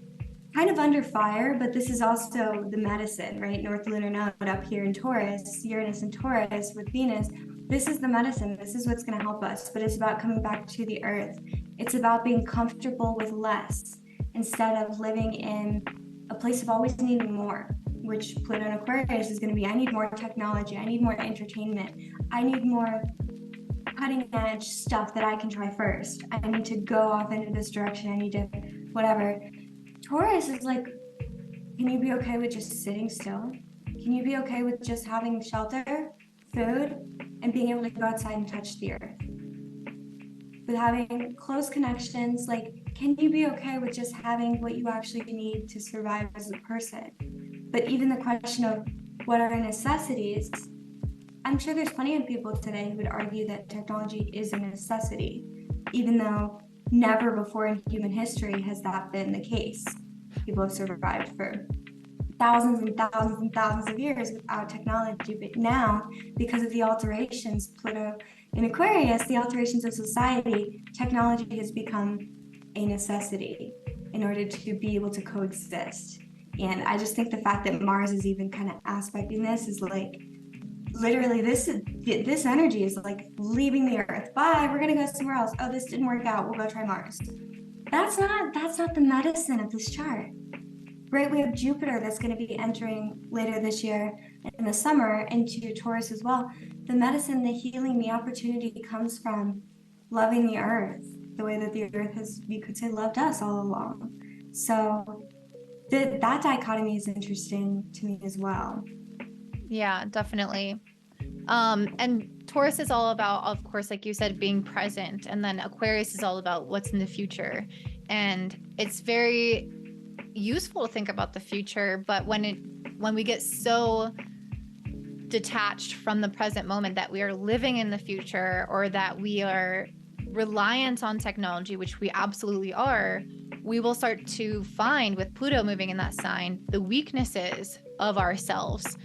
kind of under fire, but this is also the medicine, right? North lunar node up here in Taurus, Uranus and Taurus with Venus. This is the medicine. This is what's going to help us, but it's about coming back to the earth. It's about being comfortable with less instead of living in a place of always needing more, which Pluto and Aquarius is going to be. I need more technology. I need more entertainment. I need more cutting edge stuff that I can try first. I need to go off into this direction. I need to whatever. Taurus is like, can you be okay with just sitting still? Can you be okay with just having shelter, food, and being able to go outside and touch the earth? With having close connections, like, can you be okay with just having what you actually need to survive as a person? But even the question of what are necessities, I'm sure there's plenty of people today who would argue that technology is a necessity, even though never before in human history has that been the case. People have survived for thousands and thousands and thousands of years without technology, but now, because of the alterations, Pluto in Aquarius, the alterations of society, technology has become a necessity in order to be able to coexist. And I just think the fact that Mars is even kind of aspecting this is like, literally this energy is like leaving the earth. Bye, we're gonna go somewhere else. Oh, this didn't work out, we'll go try Mars. That's not the medicine of this chart, right? We have Jupiter that's going to be entering later this year in the summer into Taurus as well. The medicine, the healing, the opportunity comes from loving the earth the way that the earth has, you could say, loved us all along. So that dichotomy is interesting to me as well. Yeah, definitely. And Taurus is all about, of course, like you said, being present. And then Aquarius is all about what's in the future. And it's very useful to think about the future, but when we get so detached from the present moment that we are living in the future, or that we are reliant on technology, which we absolutely are, we will start to find, with Pluto moving in that sign, the weaknesses of ourselves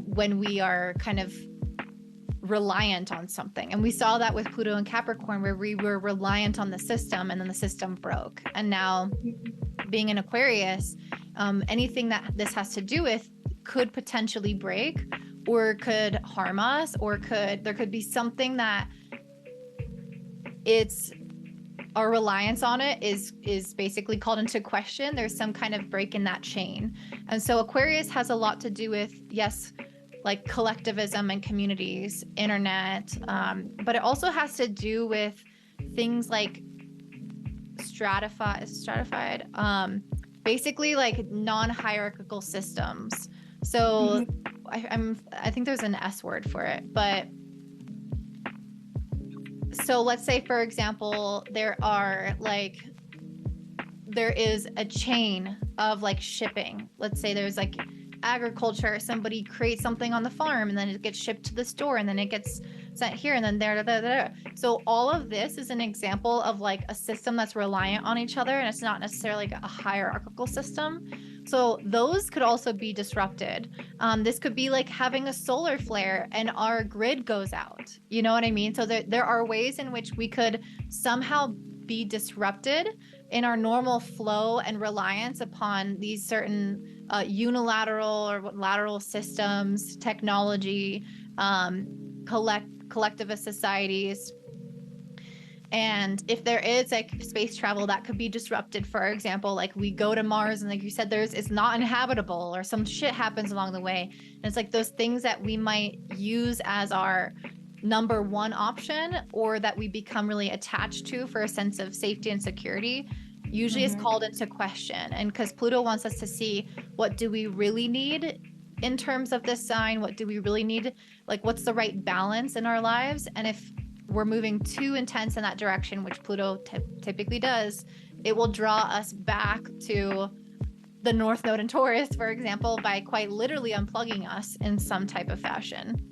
when we are kind of reliant on something. And we saw that with Pluto and Capricorn, where we were reliant on the system and then the system broke. And now being in Aquarius, anything that this has to do with could potentially break or could harm us, or there could be something that it's our reliance on it is basically called into question. There's some kind of break in that chain. And so Aquarius has a lot to do with, yes, like collectivism and communities, internet, but it also has to do with things like stratified, basically like non-hierarchical systems. So I think there's an S word for it, but so let's say, for example, there is a chain of like shipping. Let's say there's like agriculture, somebody creates something on the farm and then it gets shipped to the store and then it gets sent here and then there. So all of this is an example of like a system that's reliant on each other, and it's not necessarily like a hierarchical system. So those could also be disrupted. This could be like having a solar flare and our grid goes out. You know what I mean? So there are ways in which we could somehow be disrupted in our normal flow and reliance upon these certain unilateral or lateral systems, technology, collectivist societies. And if there is like space travel that could be disrupted, for example, like we go to Mars and like you said, it's not inhabitable or some shit happens along the way. And it's like those things that we might use as our number one option, or that we become really attached to for a sense of safety and security, usually is called into question. And because Pluto wants us to see, what do we really need in terms of this sign? What do we really need? Like, what's the right balance in our lives? And if we're moving too intense in that direction, which Pluto typically does, it will draw us back to the North Node in Taurus, for example, by quite literally unplugging us in some type of fashion.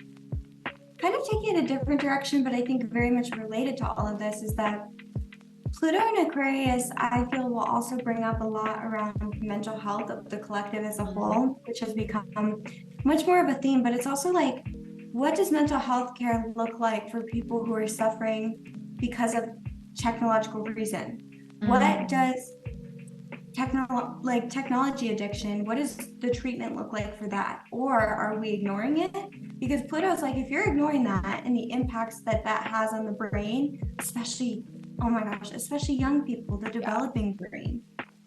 kind of taking it a different direction, but I think very much related to all of this, is that Pluto in Aquarius, I feel, will also bring up a lot around mental health of the collective as a whole, which has become much more of a theme. But it's also like, what does mental health care look like for people who are suffering because of technological reason? What does technology addiction, what does the treatment look like for that? Or are we ignoring it? Because Pluto's like, if you're ignoring that and the impacts that that has on the brain, especially, oh my gosh, especially young people, the developing brain,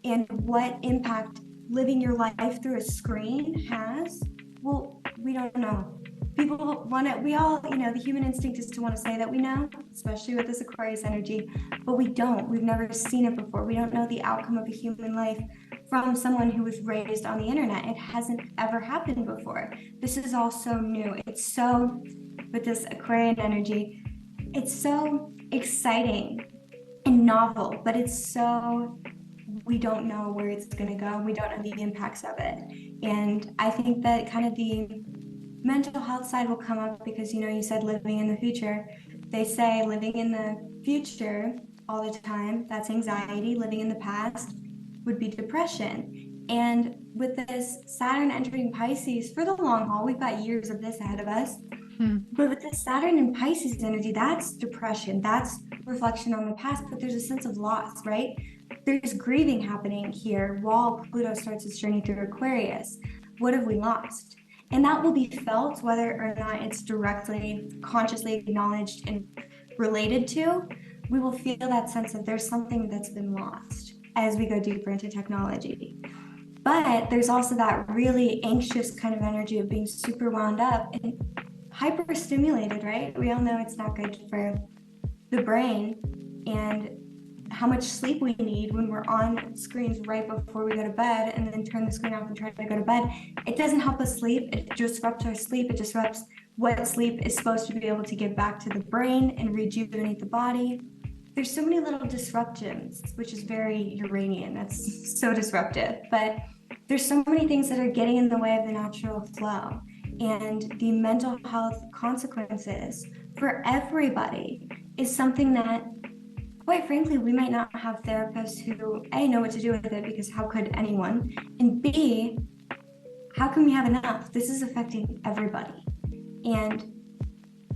and what impact living your life through a screen has, well, we don't know. People want to, we all, the human instinct is to want to say that we know, especially with this Aquarius energy, but we don't. We've never seen it before. We don't know the outcome of a human life from someone who was raised on the internet. It hasn't ever happened before. This is all so new. It's so, with this Aquarian energy, it's so exciting and novel, but it's so, we don't know where it's going to go. We don't know the impacts of it. And I think that kind of the mental health side will come up because, you said living in the future. They say living in the future all the time, that's anxiety. Living in the past would be depression. And with this Saturn entering Pisces for the long haul, we've got years of this ahead of us. But with this Saturn and Pisces energy, that's depression, that's reflection on the past, but there's a sense of loss, right? There's grieving happening here while Pluto starts its journey through Aquarius. What have we lost? And that will be felt whether or not it's directly, consciously acknowledged and related to. We will feel that sense of there's something that's been lost as we go deeper into technology. But there's also that really anxious kind of energy of being super wound up and hyper stimulated, right? We all know it's not good for the brain, and how much sleep we need when we're on screens right before we go to bed and then turn the screen off and try to go to bed. It doesn't help us sleep. It disrupts our sleep. It disrupts what sleep is supposed to be able to give back to the brain and rejuvenate the body. There's so many little disruptions, which is very Uranian. That's so disruptive. But there's so many things that are getting in the way of the natural flow. And the mental health consequences for everybody is something that, quite frankly, we might not have therapists who, A, know what to do with it, because how could anyone? And B, how can we have enough? This is affecting everybody. And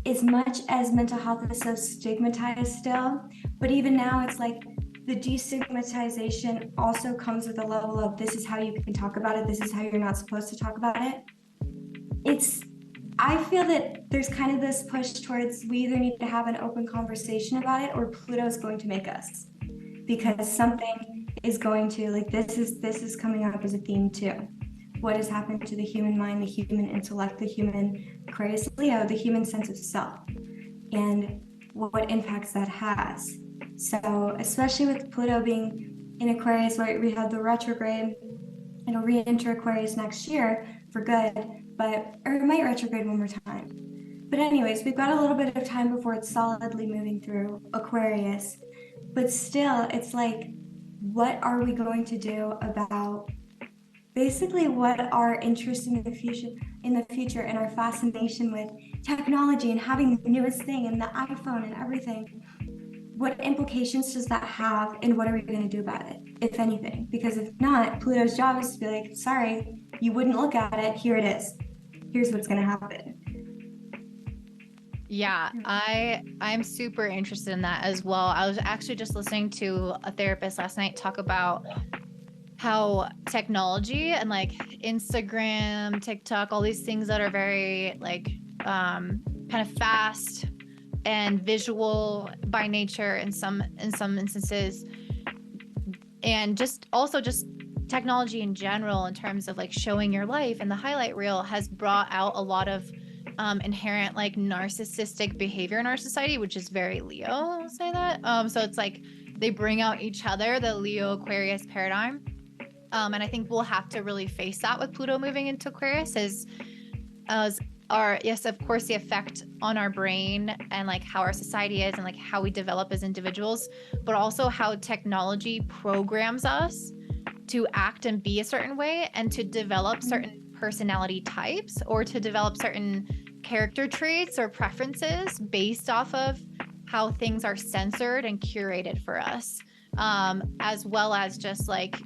as much as mental health is so stigmatized still, but even now it's like the destigmatization also comes with a level of this is how you can talk about it, this is how you're not supposed to talk about it. I feel that there's kind of this push towards we either need to have an open conversation about it or Pluto is going to make us, because something is going to, like, this is coming up as a theme too. What has happened to the human mind, the human intellect, the human Aquarius Leo, the human sense of self, and what impacts that has. So especially with Pluto being in Aquarius, where we have the retrograde, it'll re-enter Aquarius next year for good, or it might retrograde one more time. But anyways, we've got a little bit of time before it's solidly moving through Aquarius. But still, it's like, what are we going to do about basically what our interest in the future and our fascination with technology and having the newest thing and the iPhone and everything? What implications does that have, and what are we going to do about it, if anything? Because if not, Pluto's job is to be like, sorry, you wouldn't look at it, here it is. Here's what's going to happen. Yeah, I'm super interested in that as well. I was actually just listening to a therapist last night talk about how technology and like Instagram, TikTok, all these things that are very like kind of fast and visual by nature in some instances, and just technology in general in terms of like showing your life and the highlight reel has brought out a lot of inherent like narcissistic behavior in our society, which is very Leo, I'll say that. So it's like they bring out each other, the Leo Aquarius paradigm. And I think we'll have to really face that with Pluto moving into Aquarius as yes, of course, the effect on our brain and like how our society is and like how we develop as individuals, but also how technology programs us to act and be a certain way and to develop certain personality types or to develop certain character traits or preferences based off of how things are censored and curated for us, as well as just like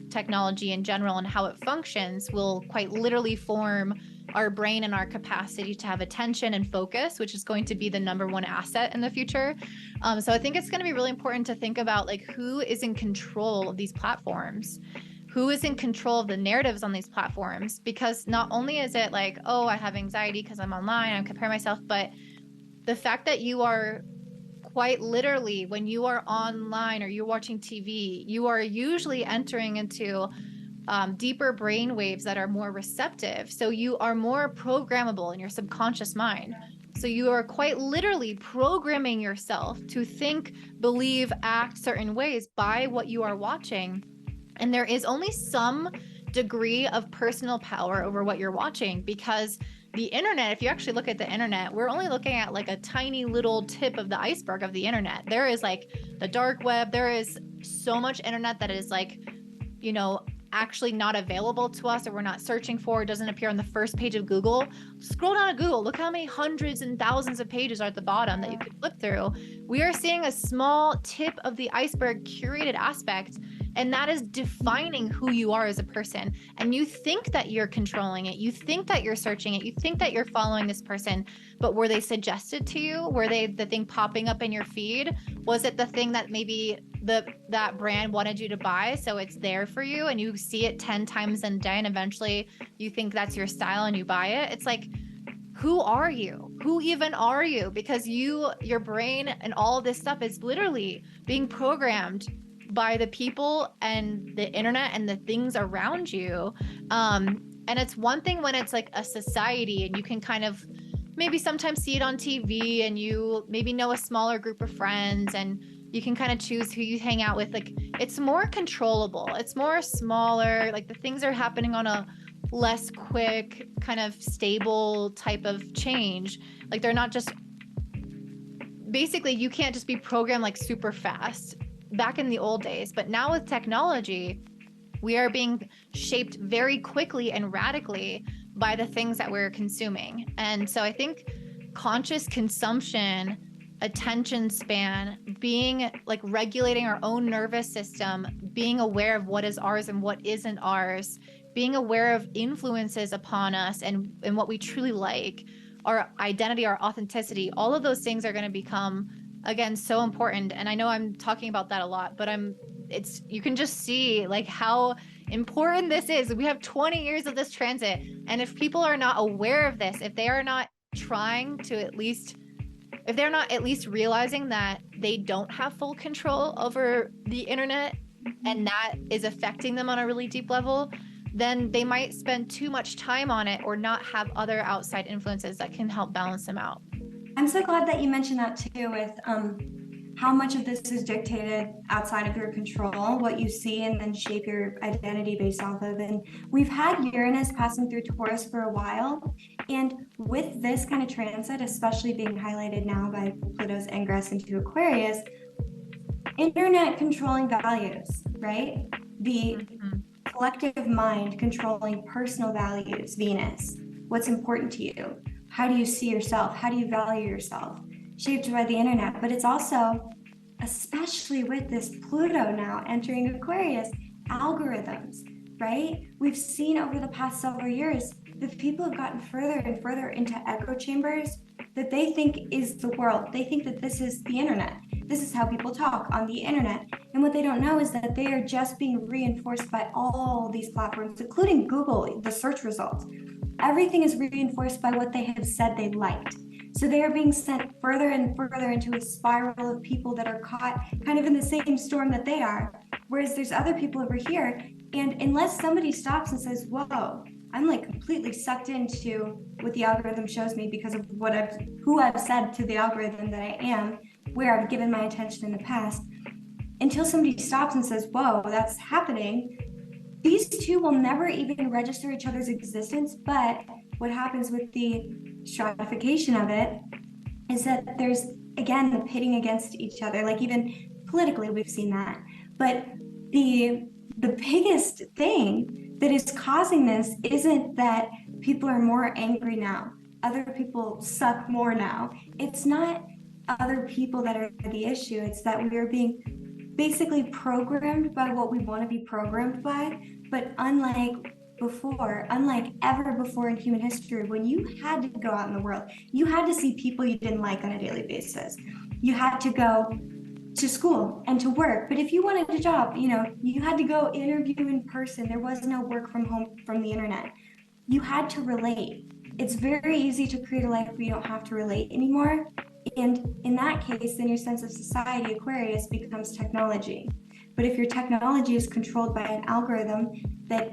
technology in general and how it functions will quite literally form our brain and our capacity to have attention and focus, which is going to be the number one asset in the future. So I think it's going to be really important to think about like who is in control of these platforms, who is in control of the narratives on these platforms, because not only is it like, oh, I have anxiety because I'm online, I'm comparing myself, but the fact that you are quite literally, when you are online or you're watching TV, you are usually entering into deeper brain waves that are more receptive. So you are more programmable in your subconscious mind. So you are quite literally programming yourself to think, believe, act certain ways by what you are watching. And there is only some degree of personal power over what you're watching, because the internet, if you actually look at the internet, we're only looking at like a tiny little tip of the iceberg of the internet. There is like the dark web. There is so much internet that is like, you know, actually not available to us, or we're not searching for, it doesn't appear on the first page of Google. Scroll down to Google, look how many hundreds and thousands of pages are at the bottom that you could flip through. We are seeing a small tip of the iceberg curated aspect, and that is defining who you are as a person. And you think that you're controlling it, you think that you're searching it, you think that you're following this person, but were they suggested to you? Were they the thing popping up in your feed? Was it the thing that maybe that brand wanted you to buy, so it's there for you and you see it 10 times a day and eventually you think that's your style and you buy it? It's like, who are you? Who even are you? Because your brain and all this stuff is literally being programmed by the people and the internet and the things around you. And it's one thing when it's like a society and you can kind of maybe sometimes see it on TV and you maybe know a smaller group of friends and you can kind of choose who you hang out with. Like, it's more controllable. It's more smaller. Like, the things are happening on a less quick, kind of stable type of change. Like, they're not just, basically, you can't just be programmed like super fast back in the old days. But now with technology, we are being shaped very quickly and radically by the things that we're consuming. And so I think conscious consumption, attention span, being like regulating our own nervous system, being aware of what is ours and what isn't ours, being aware of influences upon us and what we truly like, our identity, our authenticity, all of those things are going to become, again, so important. And I know I'm talking about that a lot, but you can just see like how important this is. We have 20 years of this transit. And if people are not aware of this, if they are not trying to if they're not at least realizing that they don't have full control over the internet and that is affecting them on a really deep level, then they might spend too much time on it or not have other outside influences that can help balance them out. I'm so glad that you mentioned that too, with how much of this is dictated outside of your control, what you see and then shape your identity based off of. And we've had Uranus passing through Taurus for a while. And with this kind of transit, especially being highlighted now by Pluto's ingress into Aquarius, internet controlling values, right? The collective mind controlling personal values, Venus. What's important to you? How do you see yourself? How do you value yourself? Shaped by the internet. But it's also, especially with this Pluto now entering Aquarius, algorithms, right? We've seen over the past several years that people have gotten further and further into echo chambers that they think is the world. They think that this is the internet. This is how people talk on the internet. And what they don't know is that they are just being reinforced by all these platforms, including Google, the search results. Everything is reinforced by what they have said they liked. So they are being sent further and further into a spiral of people that are caught kind of in the same storm that they are. Whereas there's other people over here. And unless somebody stops and says, whoa, I'm like completely sucked into what the algorithm shows me because of who I've said to the algorithm that I am, where I've given my attention in the past. Until somebody stops and says, whoa, that's happening, these two will never even register each other's existence. But what happens with the stratification of it is that there's, again, the pitting against each other. Like even politically, we've seen that. But the biggest thing that is causing this isn't that people are more angry now. other people suck more now. It's not other people that are the issue. It's that we are being basically programmed by what we want to be programmed by. But unlike before, unlike ever before in human history, when you had to go out in the world, you had to see people you didn't like on a daily basis. You had to go to school and to work. But if you wanted a job, you had to go interview in person. There was no work from home from the internet. You had to relate. It's very easy to create a life where you don't have to relate anymore. And in that case, then your sense of society, Aquarius, becomes technology. But if your technology is controlled by an algorithm that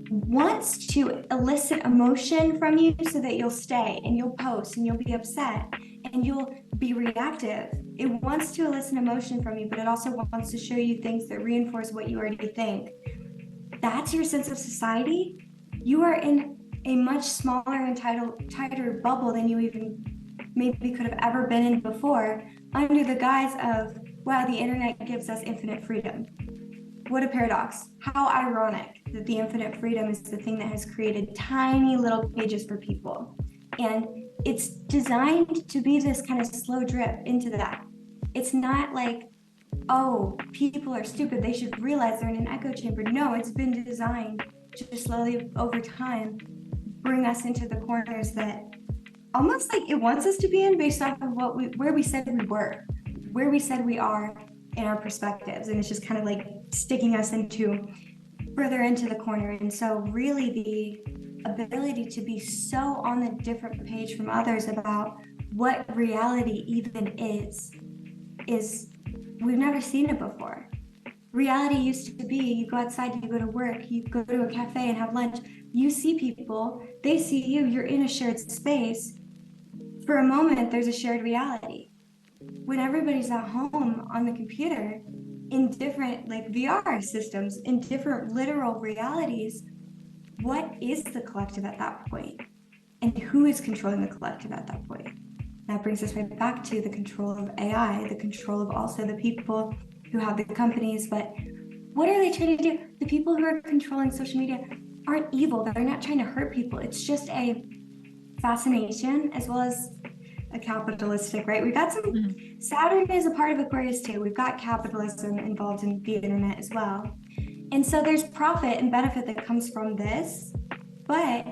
wants to elicit emotion from you so that you'll stay and you'll post and you'll be upset and you'll be reactive. It wants to elicit emotion from you, but it also wants to show you things that reinforce what you already think. That's your sense of society. You are in a much smaller and tighter bubble than you even maybe could have ever been in before, under the guise of, wow, the internet gives us infinite freedom. What a paradox. How ironic that the infinite freedom is the thing that has created tiny little pages for people. And it's designed to be this kind of slow drip into that. It's not like, oh, people are stupid, they should realize they're in an echo chamber. No, it's been designed to slowly over time bring us into the corners that almost like it wants us to be in based off of where we said we were, where we said we are in our perspectives. And it's just kind of like sticking us further into the corner. And so really the ability to be so on the different page from others about what reality even is we've never seen it before. Reality used to be, you go outside, you go to work, you go to a cafe and have lunch, you see people, they see you, you're in a shared space. For a moment, there's a shared reality. When everybody's at home on the computer in different like VR systems, in different literal realities, what is the collective at that point? And who is controlling the collective at that point? That brings us right back to the control of AI, the control of also the people who have the companies. But what are they trying to do? The people who are controlling social media aren't evil. They're not trying to hurt people. It's just a fascination as well as a capitalistic, right? We got some, Saturn is a part of Aquarius too. We've got capitalism involved in the internet as well. And so there's profit and benefit that comes from this, but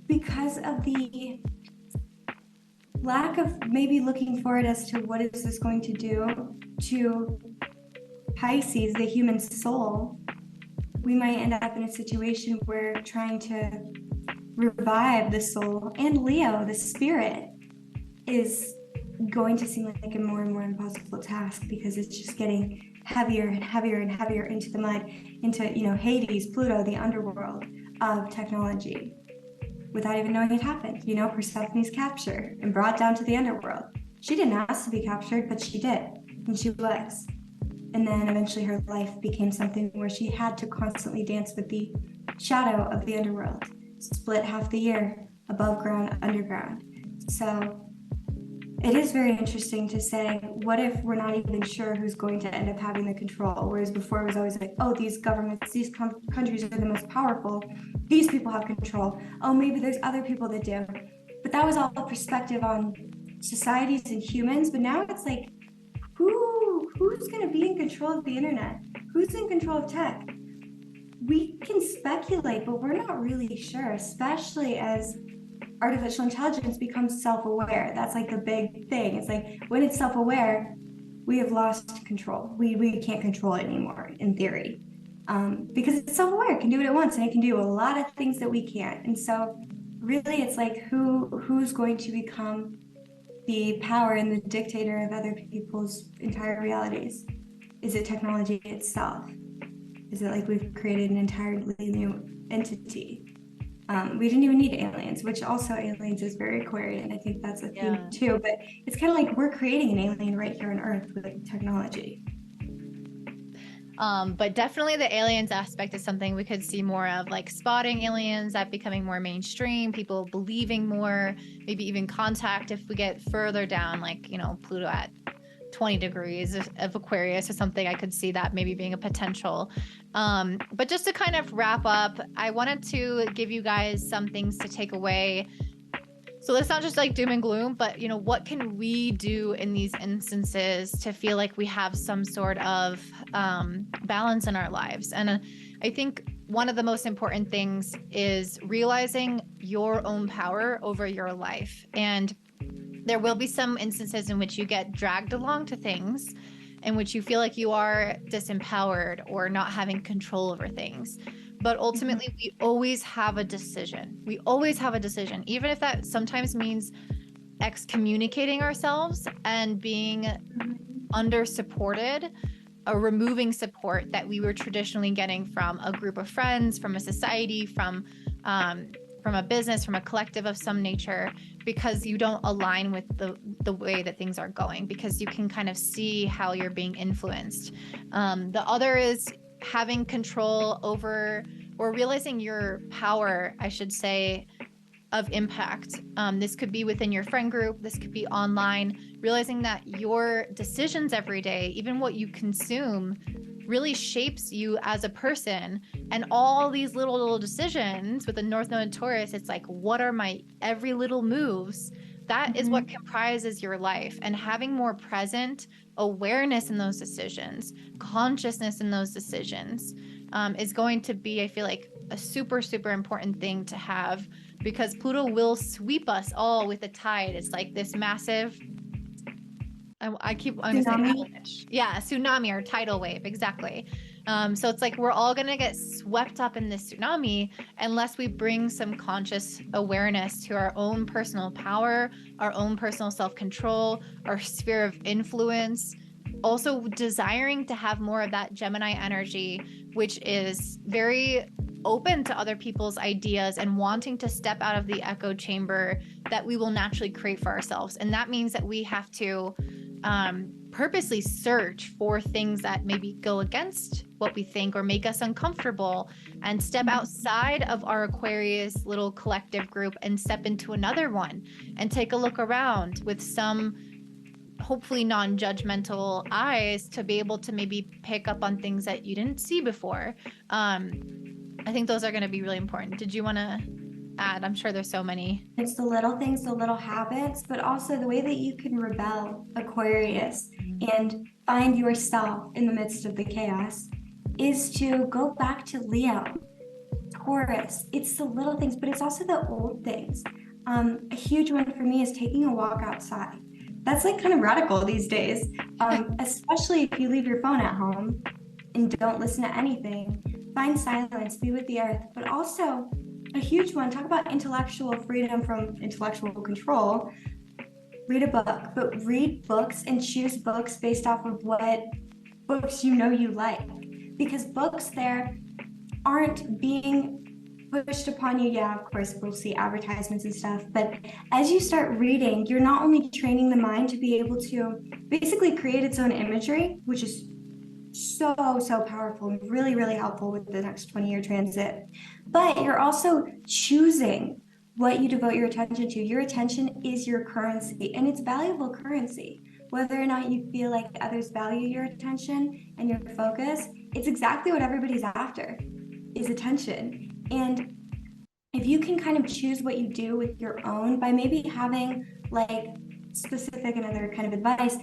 because of the lack of maybe looking forward as to what is this going to do to Pisces, the human soul, we might end up in a situation where trying to revive the soul and Leo, the spirit, is going to seem like a more and more impossible task because it's just getting heavier and heavier and heavier into the mud, into Hades, Pluto, the underworld of technology, without even knowing it happened. Persephone's capture and brought down to the underworld. She didn't ask to be captured, but she did, and she was. And then eventually her life became something where she had to constantly dance with the shadow of the underworld, split half the year, above ground, underground. So it is very interesting to say, what if we're not even sure who's going to end up having the control? Whereas before it was always like, oh, these governments, these countries are the most powerful. These people have control. Oh, maybe there's other people that do. But that was all a perspective on societies and humans. But now it's like, who's going to be in control of the internet? Who's in control of tech? We can speculate, but we're not really sure, especially as artificial intelligence becomes self-aware. That's like the big thing. It's like when it's self-aware, we have lost control. We can't control it anymore, in theory, because it's self-aware. It can do what it wants, and it can do a lot of things that we can't. And so really it's like who's going to become the power and the dictator of other people's entire realities? Is it technology itself? Is it like we've created an entirely new entity? We didn't even need aliens, which also aliens is very Aquarian. I think that's a theme too, but it's kind of like we're creating an alien right here on Earth with technology. But definitely the aliens aspect is something we could see more of, like spotting aliens, that becoming more mainstream, people believing more, maybe even contact if we get further down, like, Pluto at 20 degrees of Aquarius or something. I could see that maybe being a potential. But just to kind of wrap up, I wanted to give you guys some things to take away So let's not just like doom and gloom, but what can we do in these instances to feel like we have some sort of balance in our lives? And I think one of the most important things is realizing your own power over your life. And there will be some instances in which you get dragged along to things in which you feel like you are disempowered or not having control over things. But ultimately, we always have a decision. We always have a decision, even if that sometimes means excommunicating ourselves and being under supported or removing support that we were traditionally getting from a group of friends, from a society, from a business, from a collective of some nature, because you don't align with the way that things are going, because you can kind of see how you're being influenced. The other is having control over, or realizing your power, I should say, of impact. This could be within your friend group. This could be online. Realizing that your decisions every day, even what you consume, really shapes you as a person. And all these little decisions with the North Node and Taurus, it's like, what are my every little moves? That is what comprises your life. And having more present awareness in those decisions, consciousness in those decisions, is going to be, I feel like, a super, super important thing to have, because Pluto will sweep us all with a tide. It's like this massive, I'm gonna say avalanche. Yeah, tsunami or tidal wave, exactly. So it's like we're all gonna get swept up in this tsunami unless we bring some conscious awareness to our own personal power, our own personal self-control, our sphere of influence. Also desiring to have more of that Gemini energy, which is very open to other people's ideas and wanting to step out of the echo chamber that we will naturally create for ourselves. And that means that we have to purposely search for things that maybe go against what we think or make us uncomfortable, and step outside of our Aquarius little collective group and step into another one and take a look around with some hopefully non-judgmental eyes to be able to maybe pick up on things that you didn't see before. I think those are going to be really important. Did you want to add? I'm sure there's so many. It's the little things, the little habits, but also the way that you can rebel, Aquarius, and find yourself in the midst of the chaos is to go back to Leo, Taurus. It's the little things, but it's also the old things. A huge one for me is taking a walk outside. That's like kind of radical these days, especially if you leave your phone at home and don't listen to anything. Find silence, be with the earth, but also a huge one, talk about intellectual freedom from intellectual control. Read a book, but read books and choose books based off of what books you like, because books there aren't being pushed upon you. Yeah, of course, we'll see advertisements and stuff, but as you start reading, you're not only training the mind to be able to basically create its own imagery, which is so powerful and really, really helpful with the next 20-year transit, but you're also choosing what you devote your attention to. Your attention is your currency, and it's valuable currency. Whether or not you feel like others value your attention and your focus, it's exactly what everybody's after, is attention. And if you can kind of choose what you do with your own by maybe having like specific, another kind of advice,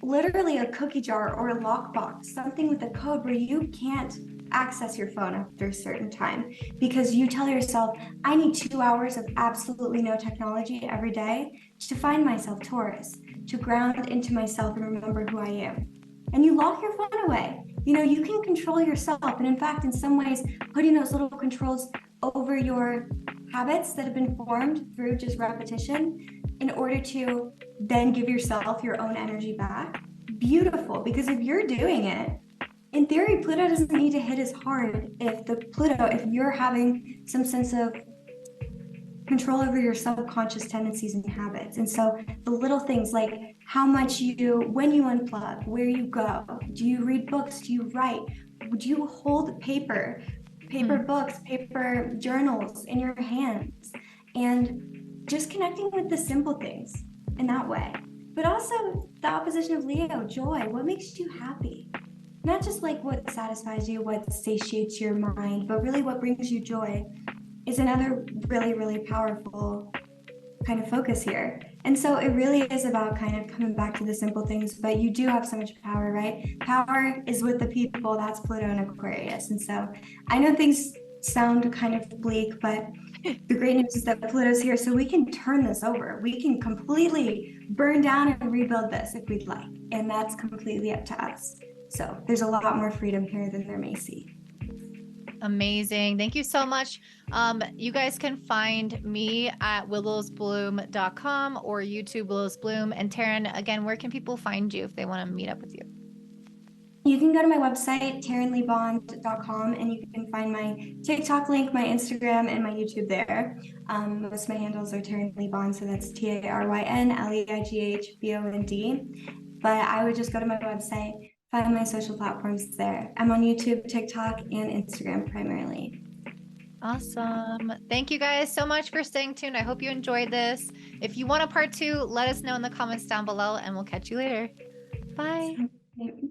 literally a cookie jar or a lockbox, something with a code where you can't access your phone after a certain time, because you tell yourself, I need 2 hours of absolutely no technology every day to find myself, Taurus, to ground into myself and remember who I am. And you lock your phone away. You can control yourself. And in fact, in some ways, putting those little controls over your habits that have been formed through just repetition in order to then give yourself your own energy back. Beautiful, because if you're doing it, in theory, Pluto doesn't need to hit as hard if you're having some sense of control over your subconscious tendencies and habits. And so the little things like when you unplug, where you go, do you read books, do you write, do you hold paper books, paper journals in your hands, and just connecting with the simple things in that way. But also the opposition of Leo, joy. What makes you happy? Not just like what satisfies you, what satiates your mind, but really what brings you joy is another really, really powerful kind of focus here. And so it really is about kind of coming back to the simple things, but you do have so much power, right? Power is with the people. That's Pluto and Aquarius. And so I know things sound kind of bleak, but the great news is that Pluto's here, so we can turn this over. We can completely burn down and rebuild this if we'd like. And that's completely up to us. So there's a lot more freedom here than there may seem. Amazing. Thank you so much. You guys can find me at willowsbloom.com or YouTube Willows Bloom. And Taryn, again, where can people find you if they want to meet up with you? You can go to my website, tarynleebond.com, and you can find my TikTok link, my Instagram, and my YouTube there. Most of my handles are Taryn Leibond, so that's TarynLeighabond. But I would just go to my website, find my social platforms there. I'm on YouTube, TikTok, and Instagram primarily. Awesome. Thank you guys so much for staying tuned. I hope you enjoyed this. If you want a part 2, let us know in the comments down below, and we'll catch you later. Bye.